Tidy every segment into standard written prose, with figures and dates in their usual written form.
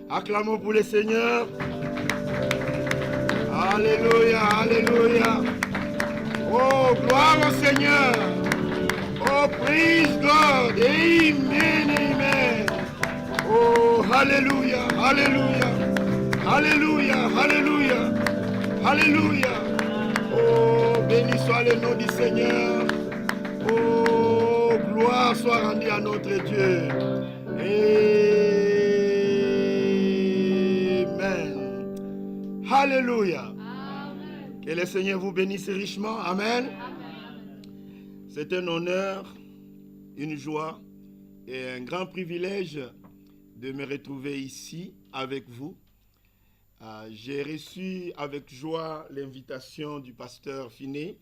Acclamons pour le Seigneur. Alléluia, alléluia. Oh, gloire au Seigneur. Oh, praise God. Amen, amen. Oh, alléluia, alléluia. Alléluia, alléluia. Alléluia. Oh, béni soit le nom du Seigneur. Oh, gloire soit rendue à notre Dieu. Amen. Alléluia. Amen. Que le Seigneur vous bénisse richement. Amen. Amen. C'est un honneur, une joie et un grand privilège de me retrouver ici avec vous. J'ai reçu avec joie l'invitation du pasteur Finet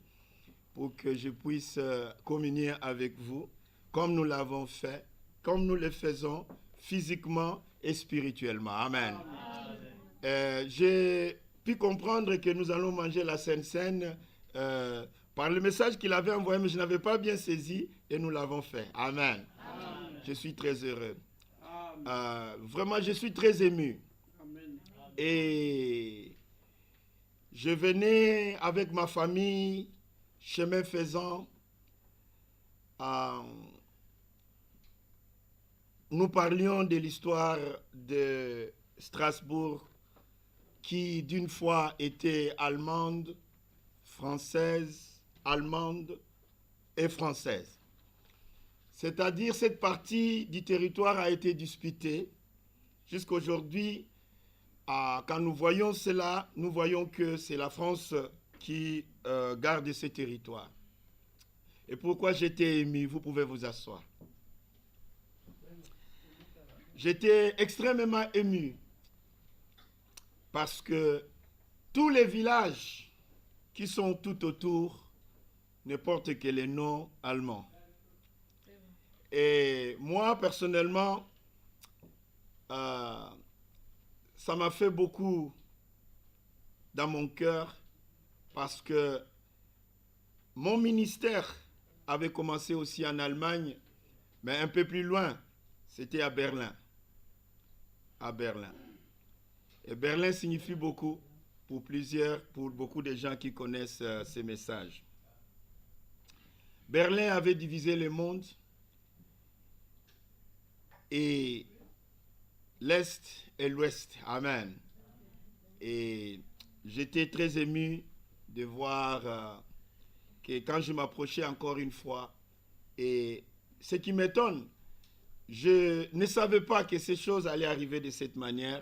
pour que je puisse communier avec vous comme nous l'avons fait, comme nous le faisons physiquement et spirituellement. Amen. J'ai pu comprendre que nous allons manger la Sainte Seine par le message qu'il avait envoyé, mais je n'avais pas bien saisi et nous l'avons fait. Amen. Amen. Je suis très heureux. Vraiment, je suis très ému. Amen. Et je venais avec ma famille, chemin faisant, nous parlions de l'histoire de Strasbourg qui d'une fois était allemande, française, allemande et française. C'est-à-dire cette partie du territoire a été disputée. Jusqu'à aujourd'hui, quand nous voyons cela, nous voyons que c'est la France qui garde ces territoires. Et pourquoi j'étais ému? Vous pouvez vous asseoir. J'étais extrêmement ému parce que tous les villages qui sont tout autour ne portent que les noms allemands. Et moi, personnellement, ça m'a fait beaucoup dans mon cœur parce que mon ministère avait commencé aussi en Allemagne, mais un peu plus loin, c'était à Berlin. À Berlin. Et Berlin signifie beaucoup pour beaucoup de gens qui connaissent ces messages. Berlin avait divisé le monde et l'Est et l'Ouest. Amen. Et j'étais très ému de voir que quand je m'approchais encore une fois, et ce qui m'étonne, je ne savais pas que ces choses allaient arriver de cette manière.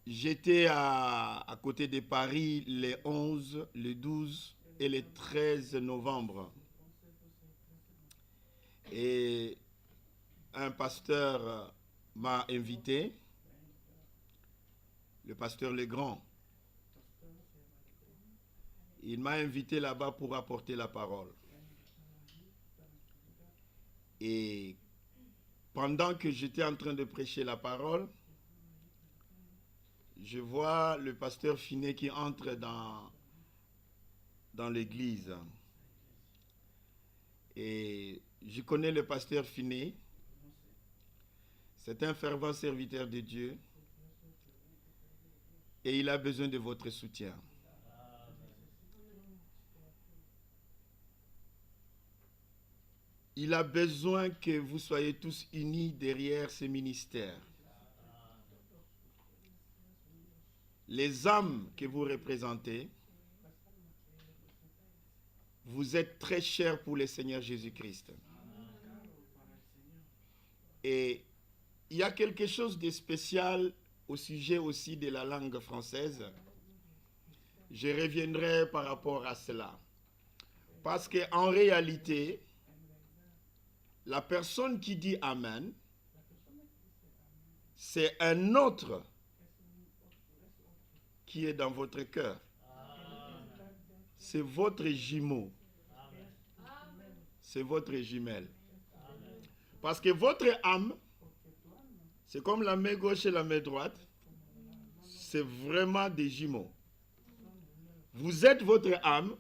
J'étais à côté de Paris les 11, le 12 et le 13 novembre. Et un pasteur m'a invité, le pasteur Legrand. Il m'a invité là-bas pour apporter la parole. Et pendant que j'étais en train de prêcher la parole, je vois le pasteur Finet qui entre dans l'église. Et je connais le pasteur Finet. C'est un fervent serviteur de Dieu. Et il a besoin de votre soutien. Il a besoin que vous soyez tous unis derrière ce ministère. Les âmes que vous représentez, vous êtes très chers pour le Seigneur Jésus-Christ. Et il y a quelque chose de spécial au sujet aussi de la langue française. Je reviendrai par rapport à cela. Parce qu'en réalité, la personne qui dit Amen, c'est un autre qui est dans votre cœur. C'est votre jumeau. C'est votre jumelle. Parce que votre âme C'est comme la main gauche et la main droite. C'est vraiment des jumeaux. Vous êtes votre âme.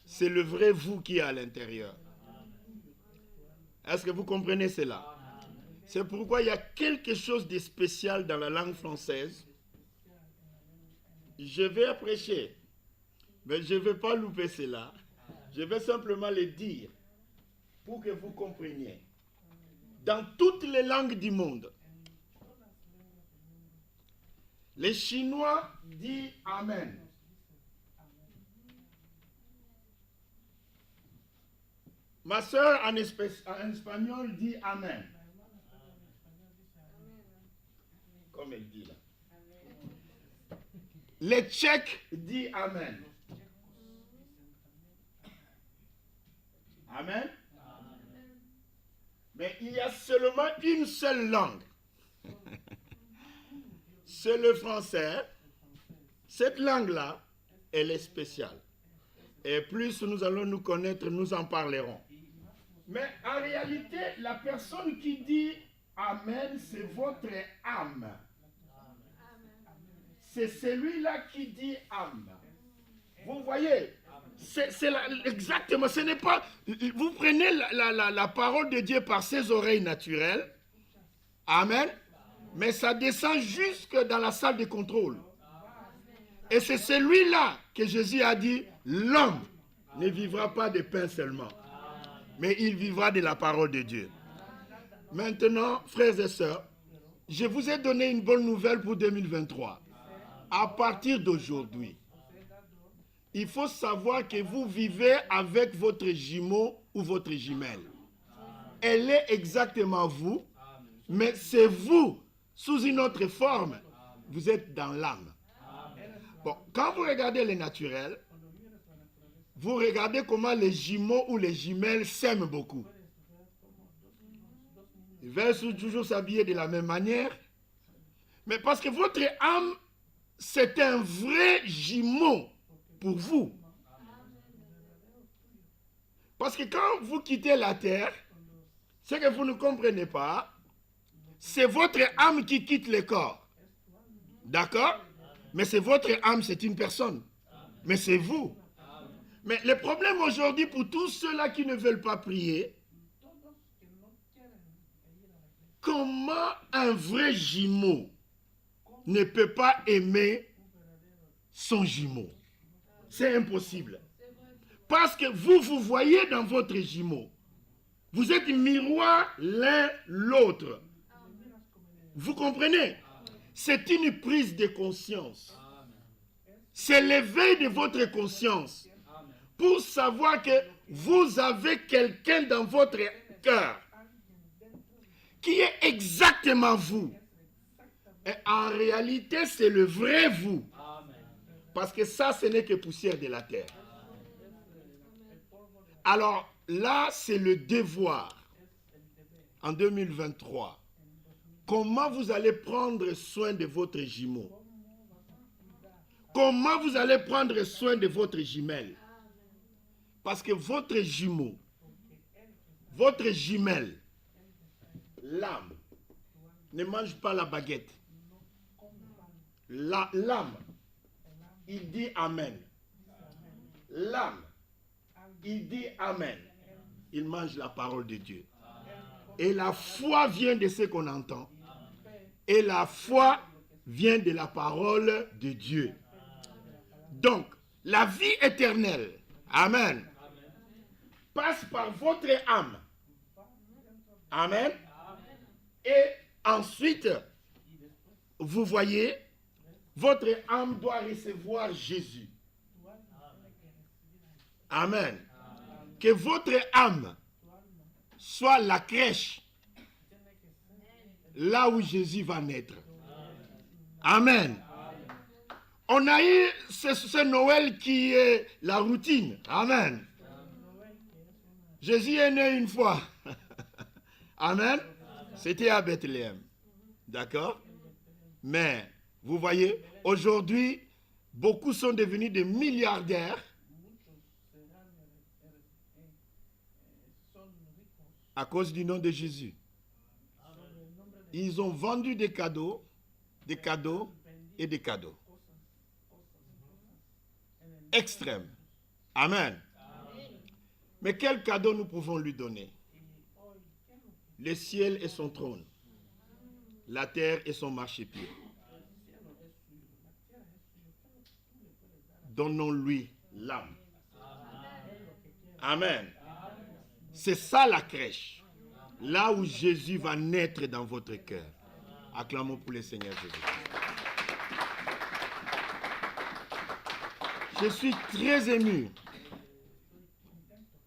C'est le vrai vous qui est à l'intérieur. Est-ce que vous comprenez cela? C'est pourquoi il y a quelque chose de spécial dans la langue française. Je vais prêcher, mais je ne vais pas louper cela. Je vais simplement le dire pour que vous compreniez. Dans toutes les langues du monde, les Chinois disent Amen. Ma soeur en espagnol dit Amen. Comme elle dit là. Les Tchèques disent Amen. Amen. Mais il y a seulement une seule langue. C'est le français. Cette langue-là, elle est spéciale. Et plus nous allons nous connaître, nous en parlerons. Mais en réalité, la personne qui dit Amen, c'est votre âme. C'est celui-là qui dit âme. Vous voyez, exactement, ce n'est pas... Vous prenez la parole de Dieu par ses oreilles naturelles. Amen. Mais ça descend jusque dans la salle de contrôle. Et c'est celui-là que Jésus a dit, l'homme ne vivra pas de pain seulement, mais il vivra de la parole de Dieu. Maintenant, frères et sœurs, je vous ai donné une bonne nouvelle pour 2023. À partir d'aujourd'hui, il faut savoir que vous vivez avec votre jumeau ou votre jumelle. Elle est exactement vous, mais c'est vous, sous une autre forme. Vous êtes dans l'âme. Bon, quand vous regardez les naturels, vous regardez comment les jumeaux ou les jumelles s'aiment beaucoup. Ils veulent toujours s'habiller de la même manière. Mais parce que votre âme, c'est un vrai jumeau pour vous. Parce que quand vous quittez la terre, ce que vous ne comprenez pas, c'est votre âme qui quitte le corps. D'accord? Mais c'est votre âme, c'est une personne. Mais c'est vous. Mais le problème aujourd'hui pour tous ceux-là qui ne veulent pas prier, comment un vrai jumeau ne peut pas aimer son jumeau? C'est impossible. Parce que vous, vous voyez dans votre jumeau. Vous êtes miroir l'un l'autre. Vous comprenez? C'est une prise de conscience. C'est l'éveil de votre conscience. Pour savoir que vous avez quelqu'un dans votre cœur qui est exactement vous. Et en réalité, c'est le vrai vous. Parce que ça, ce n'est que poussière de la terre. Alors là, c'est le devoir. En 2023, comment vous allez prendre soin de votre jumeau? Comment vous allez prendre soin de votre jumelle? Parce que votre jumeau, votre jumelle, l'âme, ne mange pas la baguette. L'âme, il dit Amen. L'âme, il dit Amen. Il mange la parole de Dieu. Et la foi vient de ce qu'on entend. Et la foi vient de la parole de Dieu. Donc, la vie éternelle, Amen, passe par votre âme. Amen. Et ensuite, vous voyez, votre âme doit recevoir Jésus. Amen. Que votre âme soit la crèche là où Jésus va naître. Amen. On a eu ce Noël qui est la routine. Amen. Jésus est né une fois. Amen. C'était à Bethléem. D'accord? Mais, vous voyez, aujourd'hui, beaucoup sont devenus des milliardaires à cause du nom de Jésus. Ils ont vendu des cadeaux et des cadeaux. Extrêmes. Amen. Mais quel cadeau nous pouvons lui donner? Le ciel est son trône. La terre est son marchepied. Donnons-lui l'âme. Amen. C'est ça la crèche. Là où Jésus va naître dans votre cœur. Acclamons pour le Seigneur Jésus. Je suis très ému.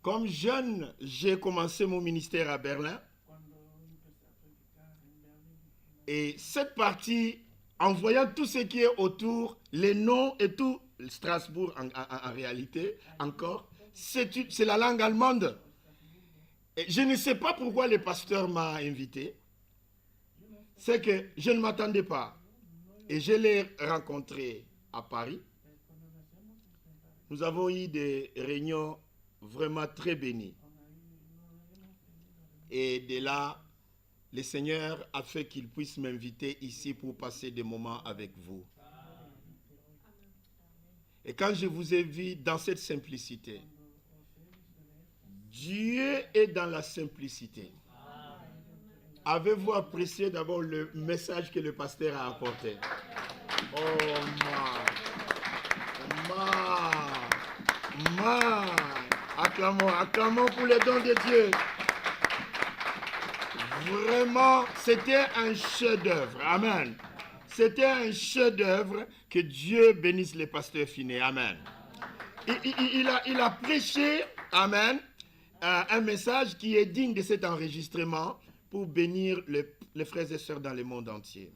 Comme jeune, j'ai commencé mon ministère à Berlin. Et cette partie, en voyant tout ce qui est autour, les noms et tout, Strasbourg en réalité, encore, c'est la langue allemande. Et je ne sais pas pourquoi le pasteur m'a invité. C'est que je ne m'attendais pas. Et je l'ai rencontré à Paris. Nous avons eu des réunions vraiment très bénies. Et de là, le Seigneur a fait qu'il puisse m'inviter ici pour passer des moments avec vous. Et quand je vous ai vu dans cette simplicité, Dieu est dans la simplicité. Avez-vous apprécié d'abord le message que le pasteur a apporté? Oh, acclamons pour les dons de Dieu. Vraiment, c'était un chef-d'œuvre. Amen. C'était un chef-d'œuvre. Que Dieu bénisse les pasteurs Finet. Amen. Il a prêché, amen, un message qui est digne de cet enregistrement pour bénir les frères et sœurs dans le monde entier.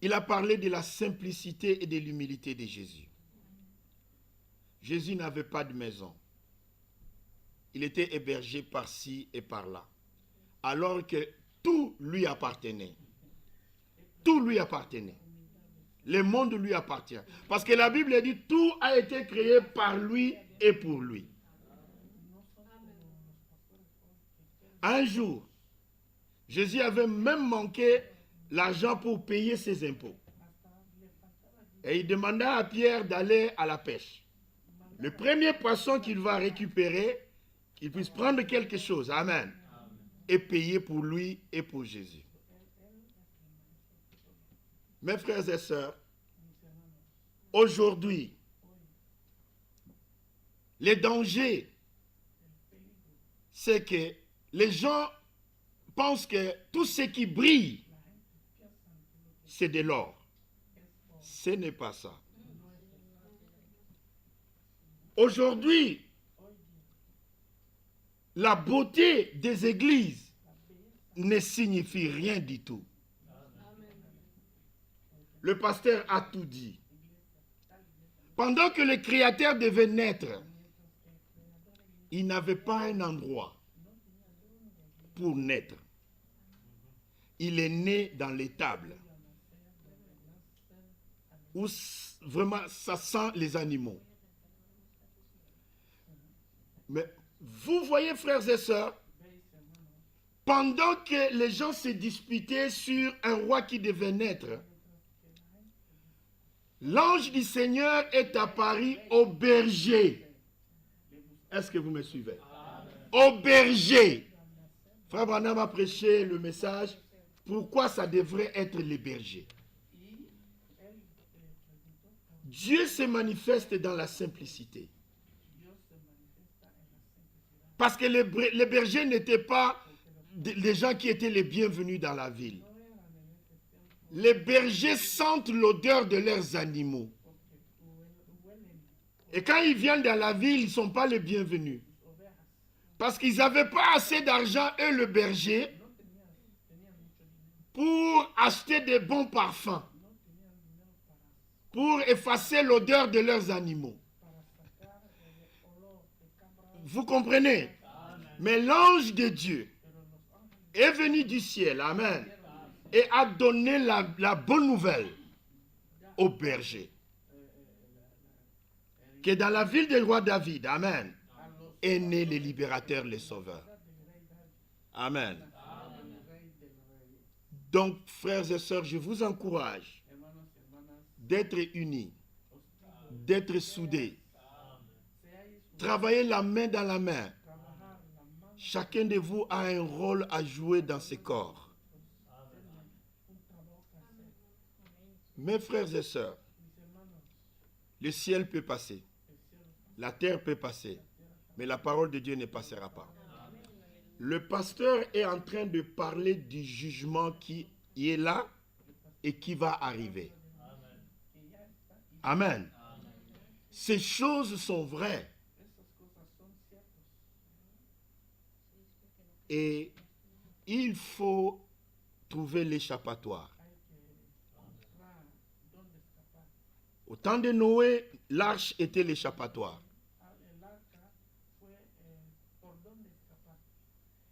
Il a parlé de la simplicité et de l'humilité de Jésus. Jésus n'avait pas de maison. Il était hébergé par-ci et par-là. Alors que tout lui appartenait. Tout lui appartenait. Le monde lui appartient. Parce que la Bible dit tout a été créé par lui et pour lui. Un jour, Jésus avait même manqué l'argent pour payer ses impôts. Et il demanda à Pierre d'aller à la pêche. Le premier poisson qu'il va récupérer, qu'il puisse prendre quelque chose, amen, et payer pour lui et pour Jésus. Mes frères et sœurs, aujourd'hui, le danger, c'est que les gens pensent que tout ce qui brille, c'est de l'or. Ce n'est pas ça. Aujourd'hui, la beauté des églises ne signifie rien du tout. Le pasteur a tout dit. Pendant que le Créateur devait naître, il n'avait pas un endroit pour naître. Il est né dans l'étable, où vraiment ça sent les animaux. Mais vous voyez, frères et sœurs, pendant que les gens se disputaient sur un roi qui devait naître, l'ange du Seigneur est apparu au berger. Est-ce que vous me suivez? Au berger. Frère Branham a prêché le message. Pourquoi ça devrait être les bergers? Dieu se manifeste dans la simplicité. Parce que les bergers n'étaient pas des gens qui étaient les bienvenus dans la ville. Les bergers sentent l'odeur de leurs animaux. Et quand ils viennent dans la ville, ils ne sont pas les bienvenus. Parce qu'ils n'avaient pas assez d'argent, eux, le berger, pour acheter des bons parfums, pour effacer l'odeur de leurs animaux. Vous comprenez? Mais l'ange de Dieu est venu du ciel, amen, et a donné la bonne nouvelle au berger. Que dans la ville du roi David, amen, est né le libérateur, le sauveur. Amen. Donc, frères et sœurs, je vous encourage d'être unis, d'être soudés. Travaillez la main dans la main. Chacun de vous a un rôle à jouer dans ce corps. Mes frères et sœurs, le ciel peut passer, la terre peut passer, mais la parole de Dieu ne passera pas. Le pasteur est en train de parler du jugement qui est là et qui va arriver. Amen. Ces choses sont vraies. Et il faut trouver l'échappatoire. Au temps de Noé, l'arche était l'échappatoire.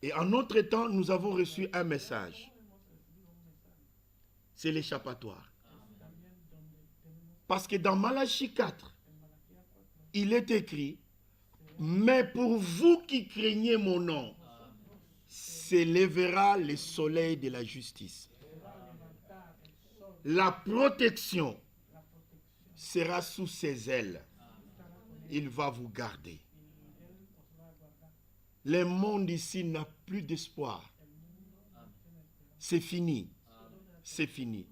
Et en notre temps, nous avons reçu un message. C'est l'échappatoire. Parce que dans Malachie 4, il est écrit, « Mais pour vous qui craignez mon nom, s'élèvera le soleil de la justice. La protection sera sous ses ailes. Il va vous garder. » Le monde ici n'a plus d'espoir. C'est fini. C'est fini.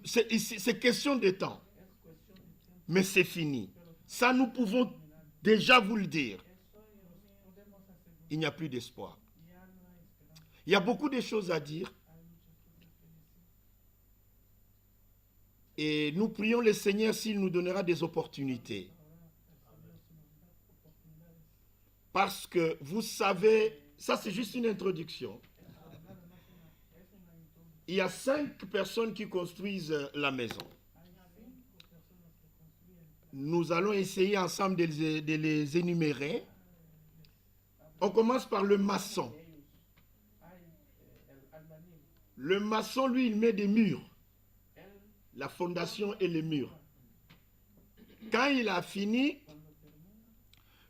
C'est question de temps. Mais c'est fini. Ça, nous pouvons déjà vous le dire. Il n'y a plus d'espoir. Il y a beaucoup de choses à dire. Et nous prions le Seigneur s'il nous donnera des opportunités. Parce que vous savez, ça c'est juste une introduction. Il y a 5 personnes qui construisent la maison. Nous allons essayer ensemble de les énumérer. On commence par le maçon. Le maçon, lui, il met des murs. La fondation et les murs. Quand il a fini,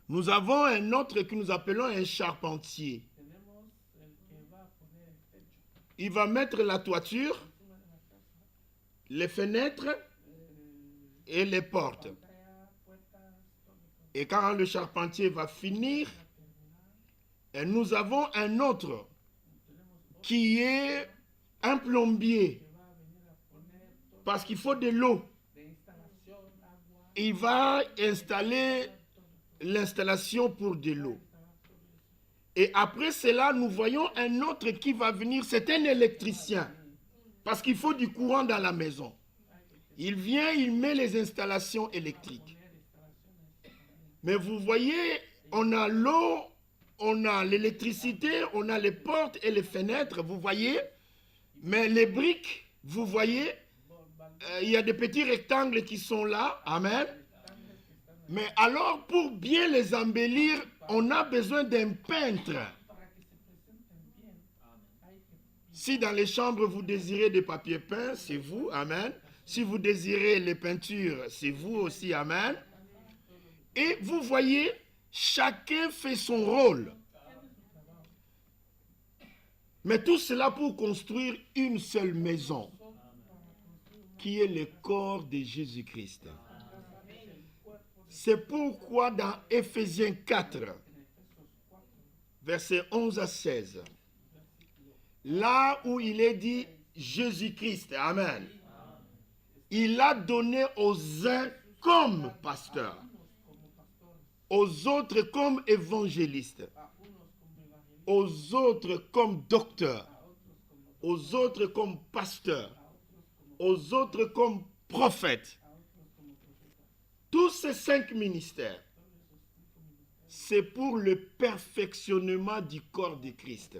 nous avons un autre que nous appelons un charpentier. Il va mettre la toiture, les fenêtres et les portes. Et quand le charpentier va finir, nous avons un autre qui est un plombier. Parce qu'il faut de l'eau. Il va installer l'installation pour de l'eau. Et après cela, nous voyons un autre qui va venir, c'est un électricien. Parce qu'il faut du courant dans la maison. Il vient, il met les installations électriques. Mais vous voyez, on a l'eau, on a l'électricité, on a les portes et les fenêtres, vous voyez. Mais les briques, vous voyez, il y a des petits rectangles qui sont là. Amen. Mais alors, pour bien les embellir, on a besoin d'un peintre. Si dans les chambres, vous désirez des papiers peints, c'est vous. Amen. Si vous désirez les peintures, c'est vous aussi. Amen. Et vous voyez, chacun fait son rôle. Mais tout cela pour construire une seule maison, qui est le corps de Jésus-Christ. C'est pourquoi dans Éphésiens 4, versets 11 à 16, là où il est dit Jésus-Christ, Amen, il a donné aux uns comme pasteurs, aux autres comme évangélistes, aux autres comme docteurs, aux autres comme pasteurs, aux autres comme prophètes. Tous ces 5 ministères, c'est pour le perfectionnement du corps de Christ.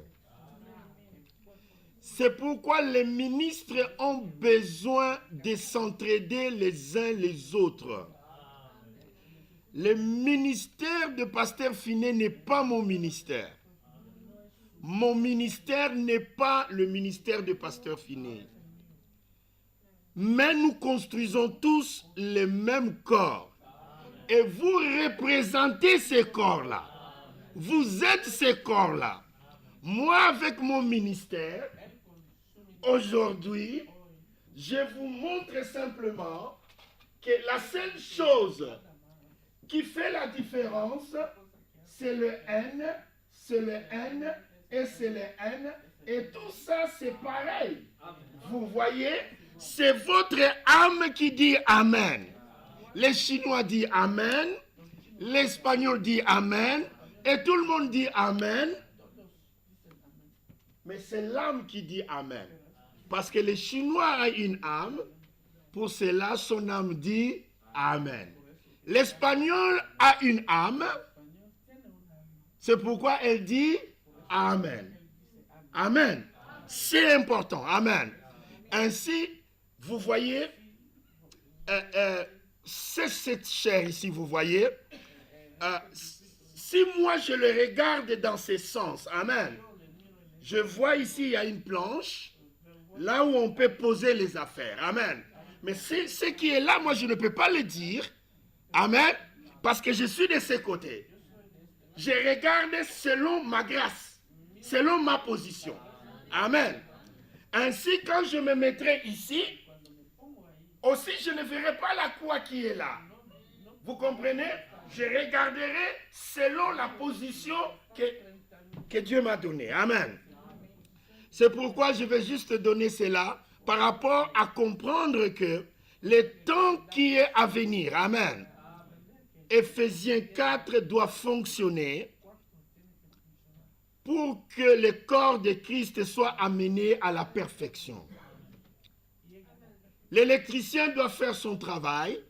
C'est pourquoi les ministres ont besoin de s'entraider les uns les autres. Le ministère de pasteur Finet n'est pas mon ministère. Mon ministère n'est pas le ministère de pasteur Finet. Mais nous construisons tous le même corps. Et vous représentez ces corps-là. Vous êtes ces corps-là. Moi, avec mon ministère, aujourd'hui, je vous montre simplement que la seule chose qui fait la différence, c'est le N, c'est le N, et c'est le N, et tout ça c'est pareil. Vous voyez, c'est votre âme qui dit Amen. Les Chinois disent Amen, l'Espagnol dit Amen, et tout le monde dit Amen. Mais c'est l'âme qui dit Amen. Parce que le Chinois a une âme, pour cela son âme dit Amen. L'Espagnol a une âme, c'est pourquoi elle dit Amen. Amen. C'est important. Amen. Ainsi, vous voyez, c'est cette chair ici, vous voyez. Si moi je le regarde dans ce sens, Amen. Je vois ici, il y a une planche, là où on peut poser les affaires. Amen. Mais ce qui est là, moi je ne peux pas le dire. Amen. Parce que je suis de ce côté. Je regarde selon ma grâce, selon ma position. Amen. Ainsi, quand je me mettrai ici, aussi je ne verrai pas la croix qui est là. Vous comprenez? Je regarderai selon la position que Dieu m'a donnée. Amen. C'est pourquoi je vais juste donner cela par rapport à comprendre que le temps qui est à venir, Amen, Éphésiens 4 doit fonctionner pour que le corps de Christ soit amené à la perfection. L'électricien doit faire son travail,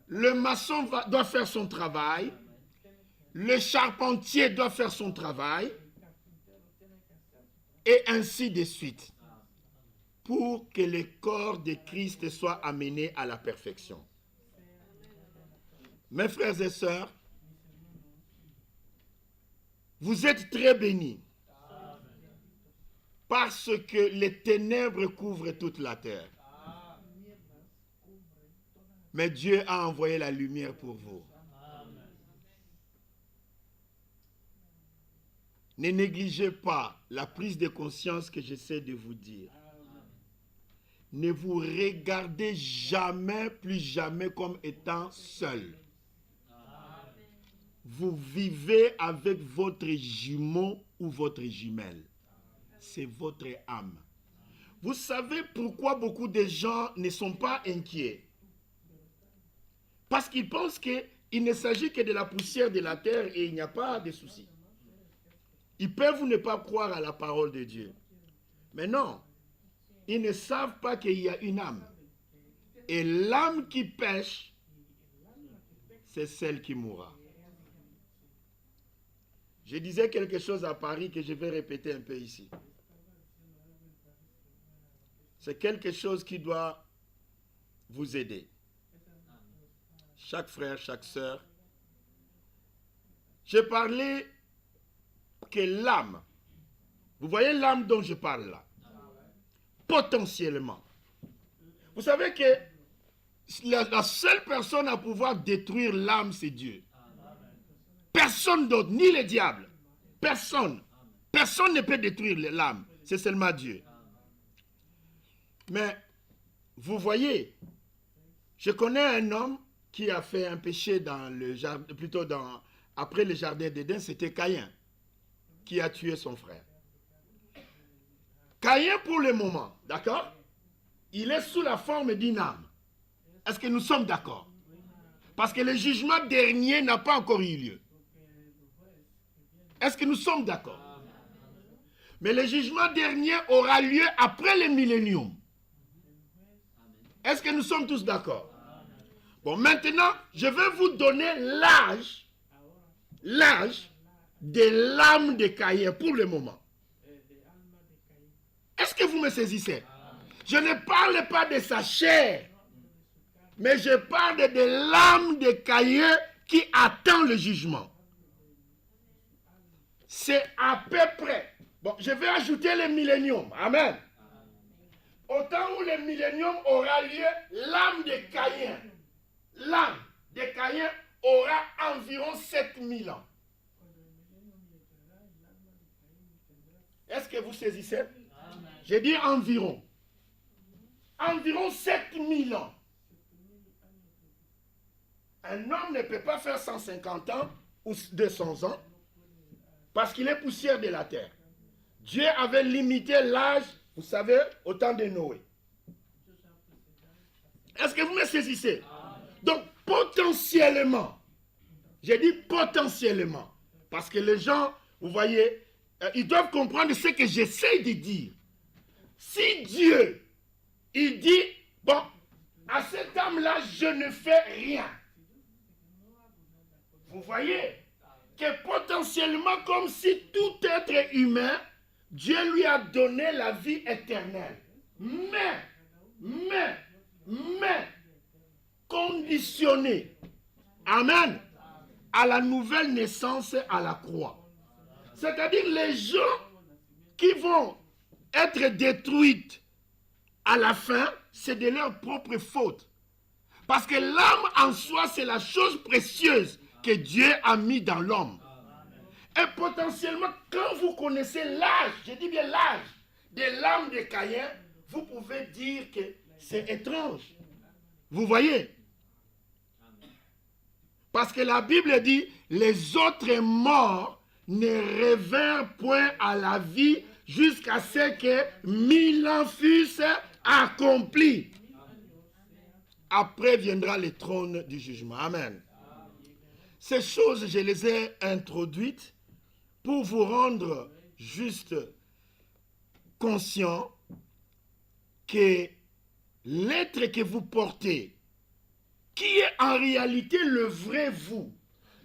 le maçon doit faire son travail, le charpentier doit faire son travail, et ainsi de suite, pour que le corps de Christ soit amené à la perfection. Mes frères et sœurs, vous êtes très bénis parce que les ténèbres couvrent toute la terre. Mais Dieu a envoyé la lumière pour vous. Ne négligez pas la prise de conscience que j'essaie de vous dire. Ne vous regardez jamais, plus jamais comme étant seul. Vous vivez avec votre jumeau ou votre jumelle. C'est votre âme. Vous savez pourquoi beaucoup de gens ne sont pas inquiets? Parce qu'ils pensent qu'il ne s'agit que de la poussière de la terre et il n'y a pas de souci. Ils peuvent ne pas croire à la parole de Dieu. Mais non, ils ne savent pas qu'il y a une âme. Et l'âme qui pêche, c'est celle qui mourra. Je disais quelque chose à Paris que je vais répéter un peu ici. C'est quelque chose qui doit vous aider. Chaque frère, chaque sœur. J'ai parlé que l'âme, vous voyez l'âme dont je parle là, potentiellement. Vous savez que la seule personne à pouvoir détruire l'âme, c'est Dieu. Personne d'autre, ni le diable. Personne. Personne ne peut détruire l'âme. C'est seulement Dieu. Mais, vous voyez, je connais un homme qui a fait un péché dans le jardin, plutôt après le jardin d'Éden, c'était Caïn qui a tué son frère. Caïn, pour le moment, d'accord, il est sous la forme d'une âme. Est-ce que nous sommes d'accord? Parce que le jugement dernier n'a pas encore eu lieu. Est-ce que nous sommes d'accord? Mais le jugement dernier aura lieu après le millénium. Est-ce que nous sommes tous d'accord? Bon, maintenant, je vais vous donner l'âge de l'âme de Caïn pour le moment. Est-ce que vous me saisissez? Je ne parle pas de sa chair, mais je parle de l'âme de Caïn qui attend le jugement. C'est à peu près. Bon, je vais ajouter le millénium. Amen. Au temps où le millénium aura lieu, l'âme de Caïn aura environ 7000 ans. Est-ce que vous saisissez? J'ai dit environ. Environ 7000 ans. Un homme ne peut pas faire 150 ans ou 200 ans parce qu'il est poussière de la terre. Dieu avait limité l'âge, vous savez, au temps de Noé. Est-ce que vous me saisissez? Donc, potentiellement, j'ai dit potentiellement, parce que les gens, vous voyez, ils doivent comprendre ce que j'essaie de dire. Si Dieu, il dit, bon, à cet homme-là, je ne fais rien. Vous voyez que potentiellement, comme si tout être humain, Dieu lui a donné la vie éternelle. Mais, conditionné, amen, à la nouvelle naissance à la croix. C'est-à-dire les gens qui vont être détruits à la fin, c'est de leur propre faute. Parce que l'âme en soi, c'est la chose précieuse que Dieu a mis dans l'homme. Et potentiellement, quand vous connaissez l'âge, je dis bien l'âge de l'âme de Caïn, vous pouvez dire que c'est étrange. Vous voyez? Parce que la Bible dit, les autres morts ne revinrent point à la vie jusqu'à ce que 1000 ans fussent accomplis. Après viendra le trône du jugement. Amen. Ces choses, je les ai introduites pour vous rendre juste conscient que l'être que vous portez, qui est en réalité le vrai vous,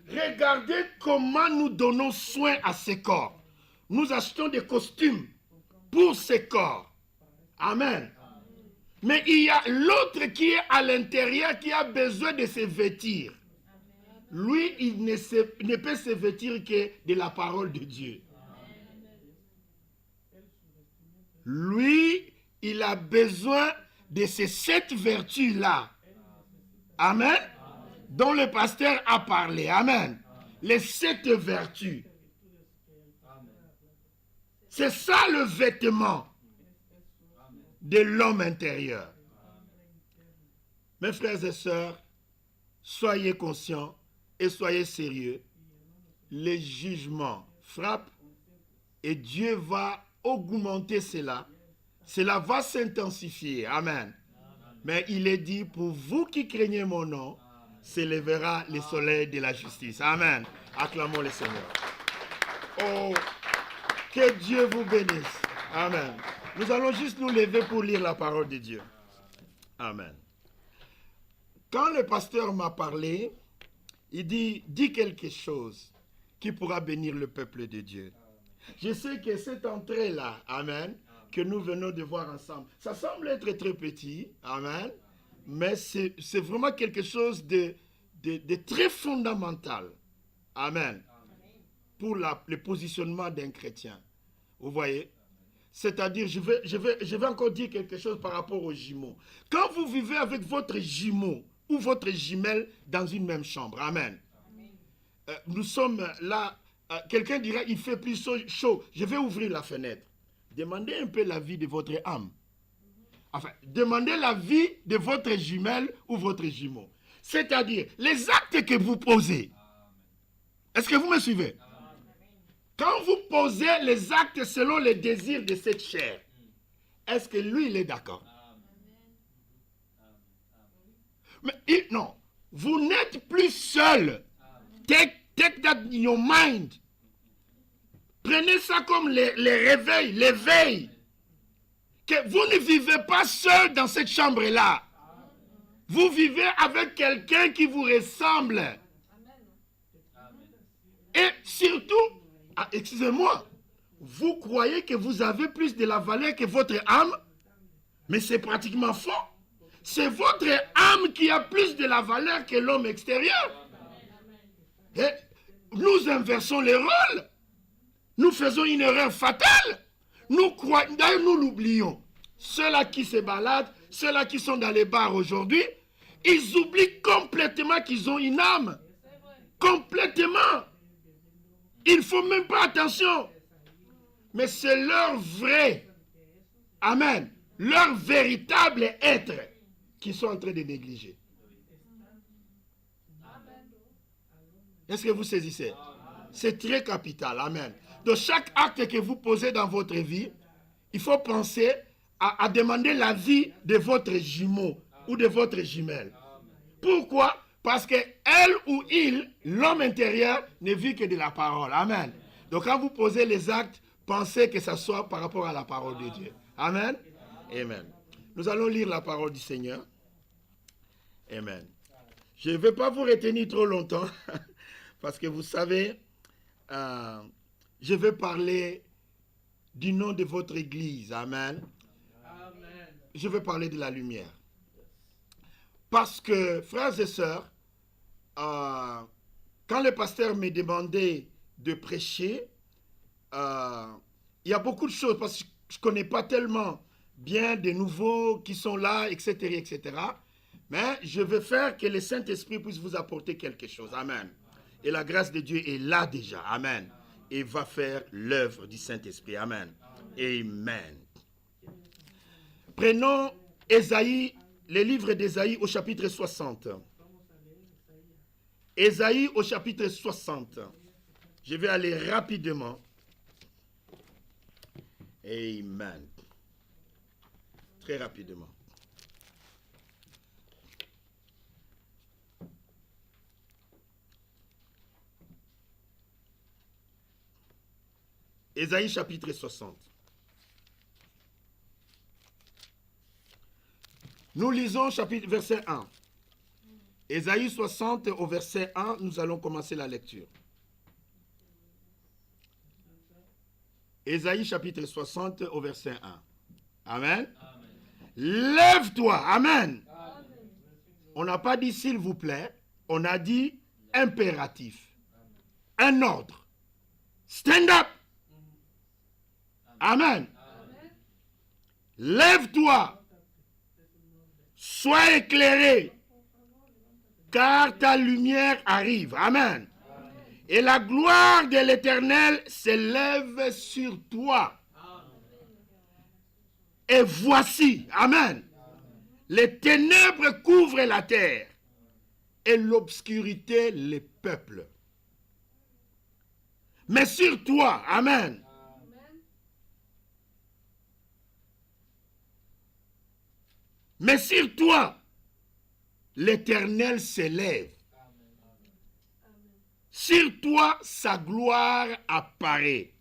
regardez comment nous donnons soin à ces corps. Nous achetons des costumes pour ces corps. Amen. Mais il y a l'autre qui est à l'intérieur qui a besoin de se vêtir. Lui, il ne peut se vêtir que de la parole de Dieu. Lui, il a besoin de ces 7 vertus-là. Amen. Dont le pasteur a parlé. Amen. Les 7 vertus. C'est ça le vêtement de l'homme intérieur. Mes frères et sœurs, soyez conscients et soyez sérieux. Les jugements frappent et Dieu va augmenter cela. Cela va s'intensifier. Amen. Mais il est dit, pour vous qui craignez mon nom, s'élèvera le soleil de la justice. Amen. Acclamons le Seigneur. Oh, que Dieu vous bénisse. Amen. Nous allons juste nous lever pour lire la parole de Dieu. Amen. Quand le pasteur m'a parlé, il dit quelque chose qui pourra bénir le peuple de Dieu. Je sais que cette entrée-là, amen, que nous venons de voir ensemble, ça semble être très petit, amen, mais c'est vraiment quelque chose de très fondamental, amen, pour le positionnement d'un chrétien. Vous voyez? C'est-à-dire, je vais encore dire quelque chose par rapport aux jumeaux. Quand vous vivez avec votre jumeau ou votre jumelle dans une même chambre, amen. Nous sommes là, quelqu'un dirait, il fait plus chaud, je vais ouvrir la fenêtre. Demandez un peu l'avis de votre âme. Enfin, demandez l'avis de votre jumelle ou votre jumeau. C'est-à-dire, les actes que vous posez. Est-ce que vous me suivez? Quand vous posez les actes selon les désirs de cette chair, est-ce que lui, il est d'accord? Mais non, vous n'êtes plus seul. Take that in your mind. Prenez ça comme les réveils, l'éveil. Que vous ne vivez pas seul dans cette chambre-là. Vous vivez avec quelqu'un qui vous ressemble. Et surtout, excusez-moi, vous croyez que vous avez plus de la valeur que votre âme, mais c'est pratiquement faux. C'est votre âme qui a plus de la valeur que l'homme extérieur. Et nous inversons les rôles. Nous faisons une erreur fatale. D'ailleurs, nous l'oublions. Ceux-là qui se baladent, ceux-là qui sont dans les bars aujourd'hui, ils oublient complètement qu'ils ont une âme. Complètement. Ils ne font même pas attention. Mais c'est leur vrai Amen. Leur véritable être qu'ils sont en train de négliger. Est-ce que vous saisissez? C'est très capital. Amen. Donc chaque acte que vous posez dans votre vie, il faut penser à demander l'avis de votre jumeau ou de votre jumelle. Pourquoi? Parce que elle ou il, l'homme intérieur, ne vit que de la parole. Amen. Donc quand vous posez les actes, pensez que ça soit par rapport à la parole de Dieu. Amen. Amen. Nous allons lire la parole du Seigneur. Amen. Je ne vais pas vous retenir trop longtemps, parce que vous savez, je vais parler du nom de votre église. Amen. Amen. Je vais parler de la lumière. Parce que, frères et sœurs, quand le pasteur m'a demandé de prêcher, il y a beaucoup de choses, parce que je ne connais pas tellement bien des nouveaux qui sont là, etc., etc. Mais je veux faire que le Saint-Esprit puisse vous apporter quelque chose. Amen. Et la grâce de Dieu est là déjà. Amen. Et va faire l'œuvre du Saint-Esprit. Amen. Amen. Prenons Ésaïe, le livre d'Ésaïe au chapitre 60. Ésaïe au chapitre 60. Je vais aller rapidement. Amen. Très rapidement. Ésaïe chapitre 60. Nous lisons chapitre verset 1. Ésaïe 60 au verset 1, nous allons commencer la lecture. Ésaïe chapitre 60 au verset 1. Amen. Amen. Lève-toi. Amen. Amen. On n'a pas dit s'il vous plaît, on a dit impératif. Un ordre. Stand up. Amen. Amen. Lève-toi. Sois éclairé, car ta lumière arrive. Amen. Et la gloire de l'Éternel s'élève sur toi. Et voici, amen, les ténèbres couvrent la terre et l'obscurité les peuples. Mais sur toi, amen, mais sur toi, l'Éternel s'élève. Sur toi, sa gloire apparaît.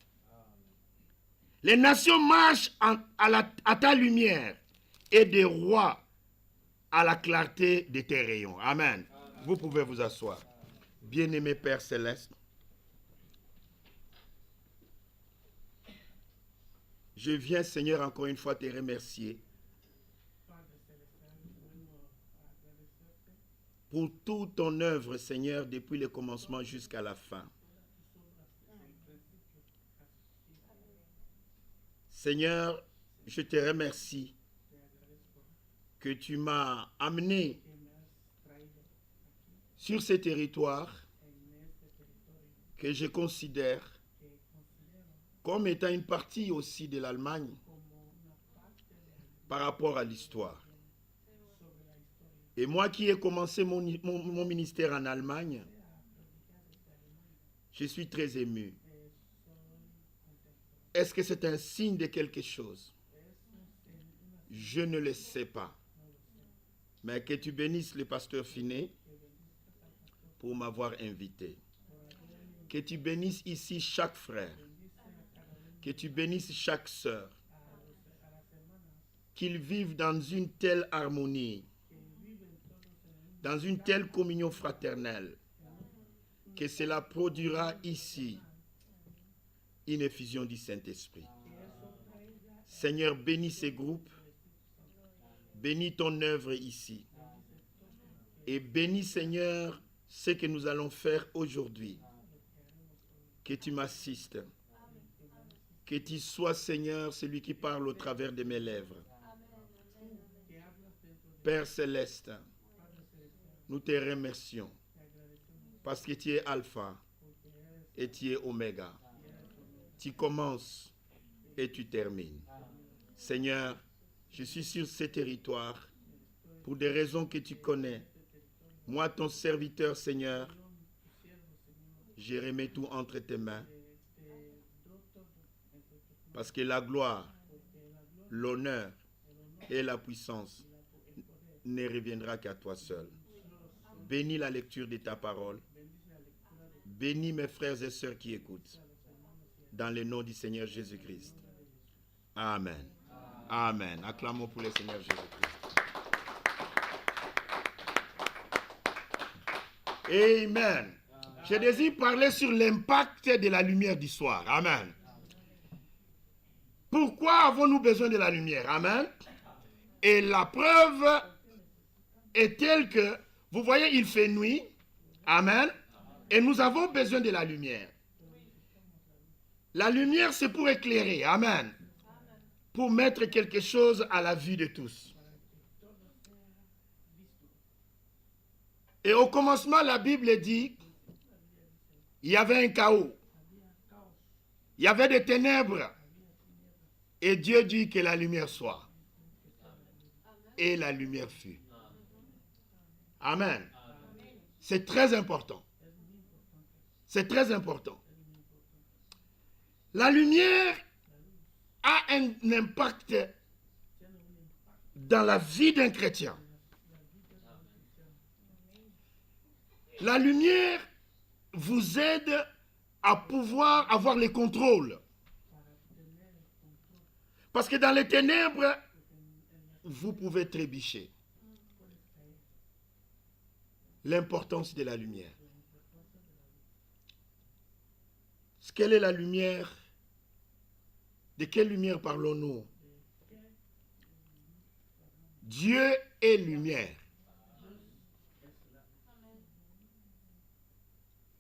Les nations marchent à ta lumière et des rois à la clarté de tes rayons. Amen. Vous pouvez vous asseoir. Bien-aimé Père Céleste, je viens, Seigneur, encore une fois te remercier pour toute ton œuvre, Seigneur, depuis le commencement jusqu'à la fin. Seigneur, je te remercie que tu m'as amené sur ces territoires que je considère comme étant une partie aussi de l'Allemagne par rapport à l'histoire. Et moi qui ai commencé mon ministère en Allemagne, je suis très ému. Est-ce que c'est un signe de quelque chose? Je ne le sais pas. Mais que tu bénisses le pasteur Finet pour m'avoir invité. Que tu bénisses ici chaque frère. Que tu bénisses chaque sœur. Qu'ils vivent dans une telle harmonie, dans une telle communion fraternelle, que cela produira ici une effusion du Saint-Esprit. Seigneur, bénis ces groupes, bénis ton œuvre ici, et bénis, Seigneur, ce que nous allons faire aujourd'hui. Que tu m'assistes, que tu sois, Seigneur, celui qui parle au travers de mes lèvres. Père Céleste, nous te remercions parce que tu es Alpha et tu es Oméga. Tu commences et tu termines. Seigneur, je suis sur ces territoires pour des raisons que tu connais. Moi, ton serviteur, Seigneur, je remets tout entre tes mains. Parce que la gloire, l'honneur et la puissance ne reviendra qu'à toi seul. Bénis la lecture de ta parole. Bénis mes frères et sœurs qui écoutent. Dans le nom du Seigneur Jésus-Christ. Amen. Amen. Acclamons pour le Seigneur Jésus-Christ. Amen. Je désire parler sur l'impact de la lumière du soir. Amen. Pourquoi avons-nous besoin de la lumière? Amen. Et la preuve est telle que, vous voyez, il fait nuit. Amen. Et nous avons besoin de la lumière. La lumière, c'est pour éclairer. Amen. Pour mettre quelque chose à la vue de tous. Et au commencement, la Bible dit, il y avait un chaos. Il y avait des ténèbres. Et Dieu dit que la lumière soit. Et la lumière fut. Amen. C'est très important. C'est très important. La lumière a un impact dans la vie d'un chrétien. La lumière vous aide à pouvoir avoir le contrôle. Parce que dans les ténèbres, vous pouvez trébucher. L'importance de la lumière. Quelle est la lumière? De quelle lumière parlons-nous? Dieu est lumière.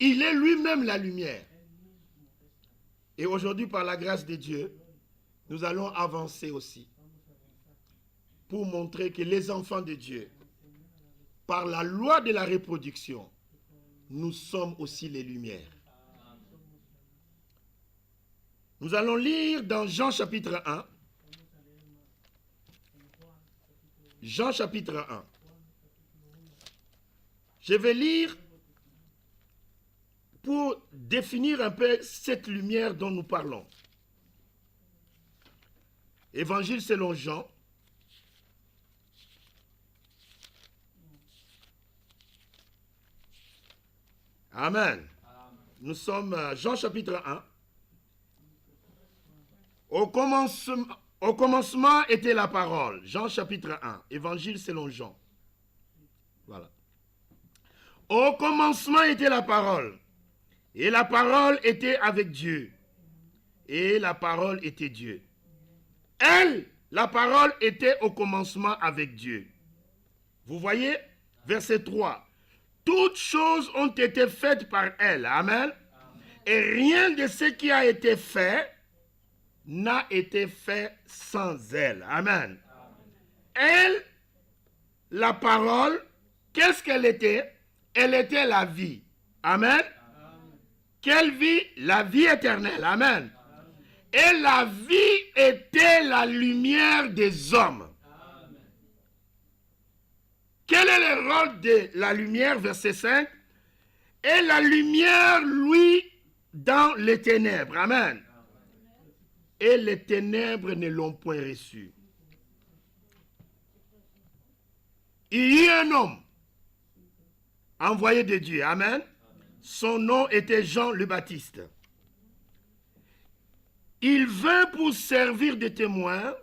Il est lui-même la lumière. Et aujourd'hui, par la grâce de Dieu, nous allons avancer aussi pour montrer que les enfants de Dieu, par la loi de la reproduction, nous sommes aussi les lumières. Nous allons lire dans Jean chapitre 1. Jean chapitre 1. Je vais lire pour définir un peu cette lumière dont nous parlons. Évangile selon Jean. Amen. Nous sommes à Jean chapitre 1. Au commencement était la parole. Jean chapitre 1. Évangile selon Jean. Voilà. Au commencement était la parole. Et la parole était avec Dieu. Et la parole était Dieu. Elle, la parole, était au commencement avec Dieu. Vous voyez, verset 3. Toutes choses ont été faites par elle. Amen. Et rien de ce qui a été fait n'a été fait sans elle. Amen. Elle, la parole, qu'est-ce qu'elle était? Elle était la vie. Amen. Quelle vie? La vie éternelle. Amen. Et la vie était la lumière des hommes. Quel est le rôle de la lumière? Verset 5. Et la lumière, lui, dans les ténèbres. Amen. Et les ténèbres ne l'ont point reçu. Il y eut un homme envoyé de Dieu. Amen. Son nom était Jean le Baptiste. Il vint pour servir de témoin,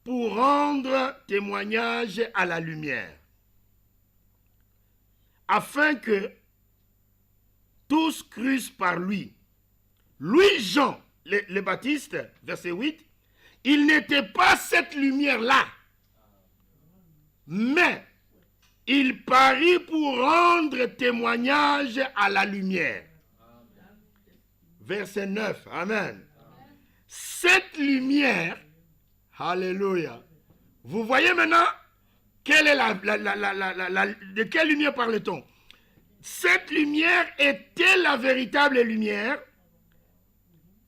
pour rendre témoignage à la lumière, afin que tous crussent par lui. Lui, Jean le Baptiste, verset 8, il n'était pas cette lumière-là, mais il parut pour rendre témoignage à la lumière. Verset 9, amen. Cette lumière, alléluia. Vous voyez maintenant, quelle est de quelle lumière parle-t-on? Cette lumière était la véritable lumière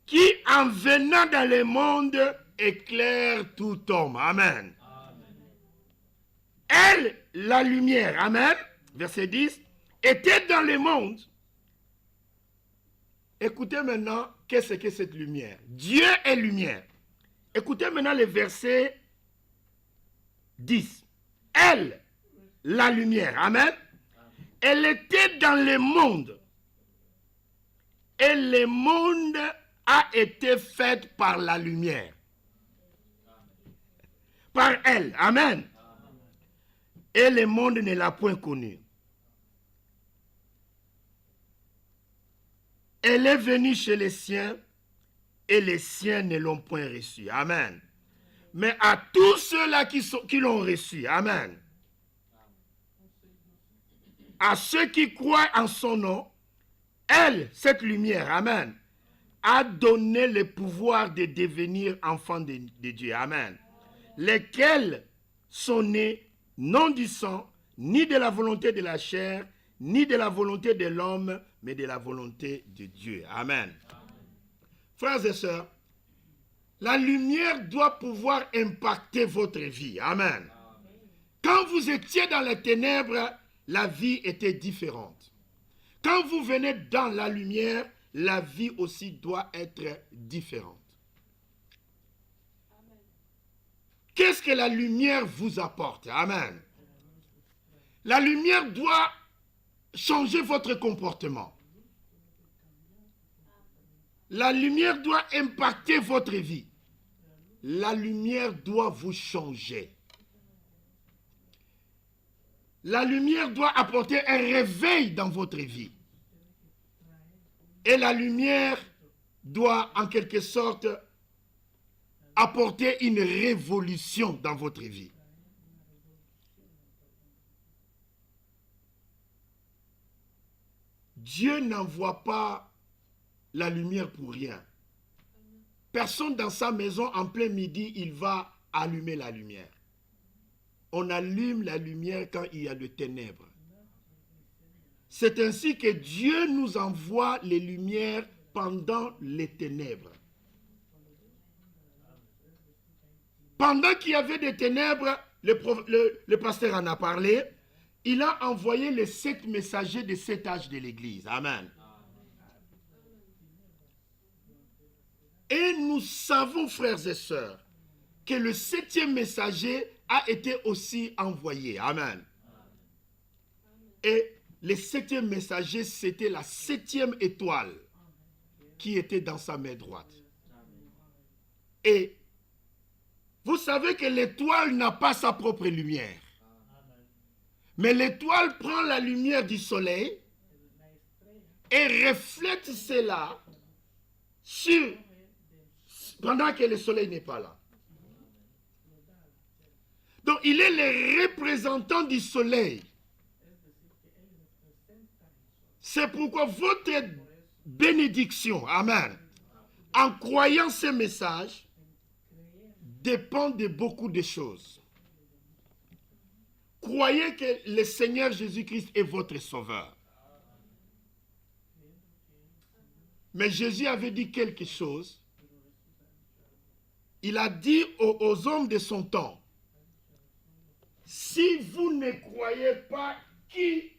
qui, en venant dans le monde, éclaire tout homme. Amen. Elle, la lumière, amen, verset 10, était dans le monde. Écoutez maintenant, qu'est-ce que cette lumière? Dieu est lumière. Écoutez maintenant le verset 10. Elle, la lumière, amen, elle était dans le monde. Et le monde a été fait par la lumière. Par elle, amen. Et le monde ne l'a point connue. Elle est venue chez les siens et les siens ne l'ont point reçue. Amen. Mais à tous ceux-là qui l'ont reçue, amen. À ceux qui croient en son nom, elle, cette lumière, amen, a donné le pouvoir de devenir enfants de Dieu. Amen. Lesquels sont nés non du sang, ni de la volonté de la chair, ni de la volonté de l'homme, mais de la volonté de Dieu. Amen. Frères et sœurs, la lumière doit pouvoir impacter votre vie. Amen. Quand vous étiez dans les ténèbres, la vie était différente. Quand vous venez dans la lumière, la vie aussi doit être différente. Qu'est-ce que la lumière vous apporte? Amen. La lumière doit changer votre comportement. La lumière doit impacter votre vie. La lumière doit vous changer. La lumière doit apporter un réveil dans votre vie. Et la lumière doit en quelque sorte apporter une révolution dans votre vie. Dieu n'envoie pas la lumière pour rien. Personne dans sa maison en plein midi, il va allumer la lumière. On allume la lumière quand il y a de ténèbres. C'est ainsi que Dieu nous envoie les lumières pendant les ténèbres. Pendant qu'il y avait des ténèbres, le pasteur en a parlé, il a envoyé les 7 messagers de 7 âges de l'Église. Amen. Et nous savons, frères et sœurs, que le 7e messager a été aussi envoyé. Amen. Et le 7e messager, c'était la 7e étoile qui était dans sa main droite. Et vous savez que l'étoile n'a pas sa propre lumière. Mais l'étoile prend la lumière du soleil et reflète cela pendant que le soleil n'est pas là. Donc il est le représentant du soleil. C'est pourquoi votre bénédiction, amen, en croyant ce message, dépend de beaucoup de choses. Croyez que le Seigneur Jésus-Christ est votre sauveur. Mais Jésus avait dit quelque chose. Il a dit aux hommes de son temps, si vous ne croyez pas qui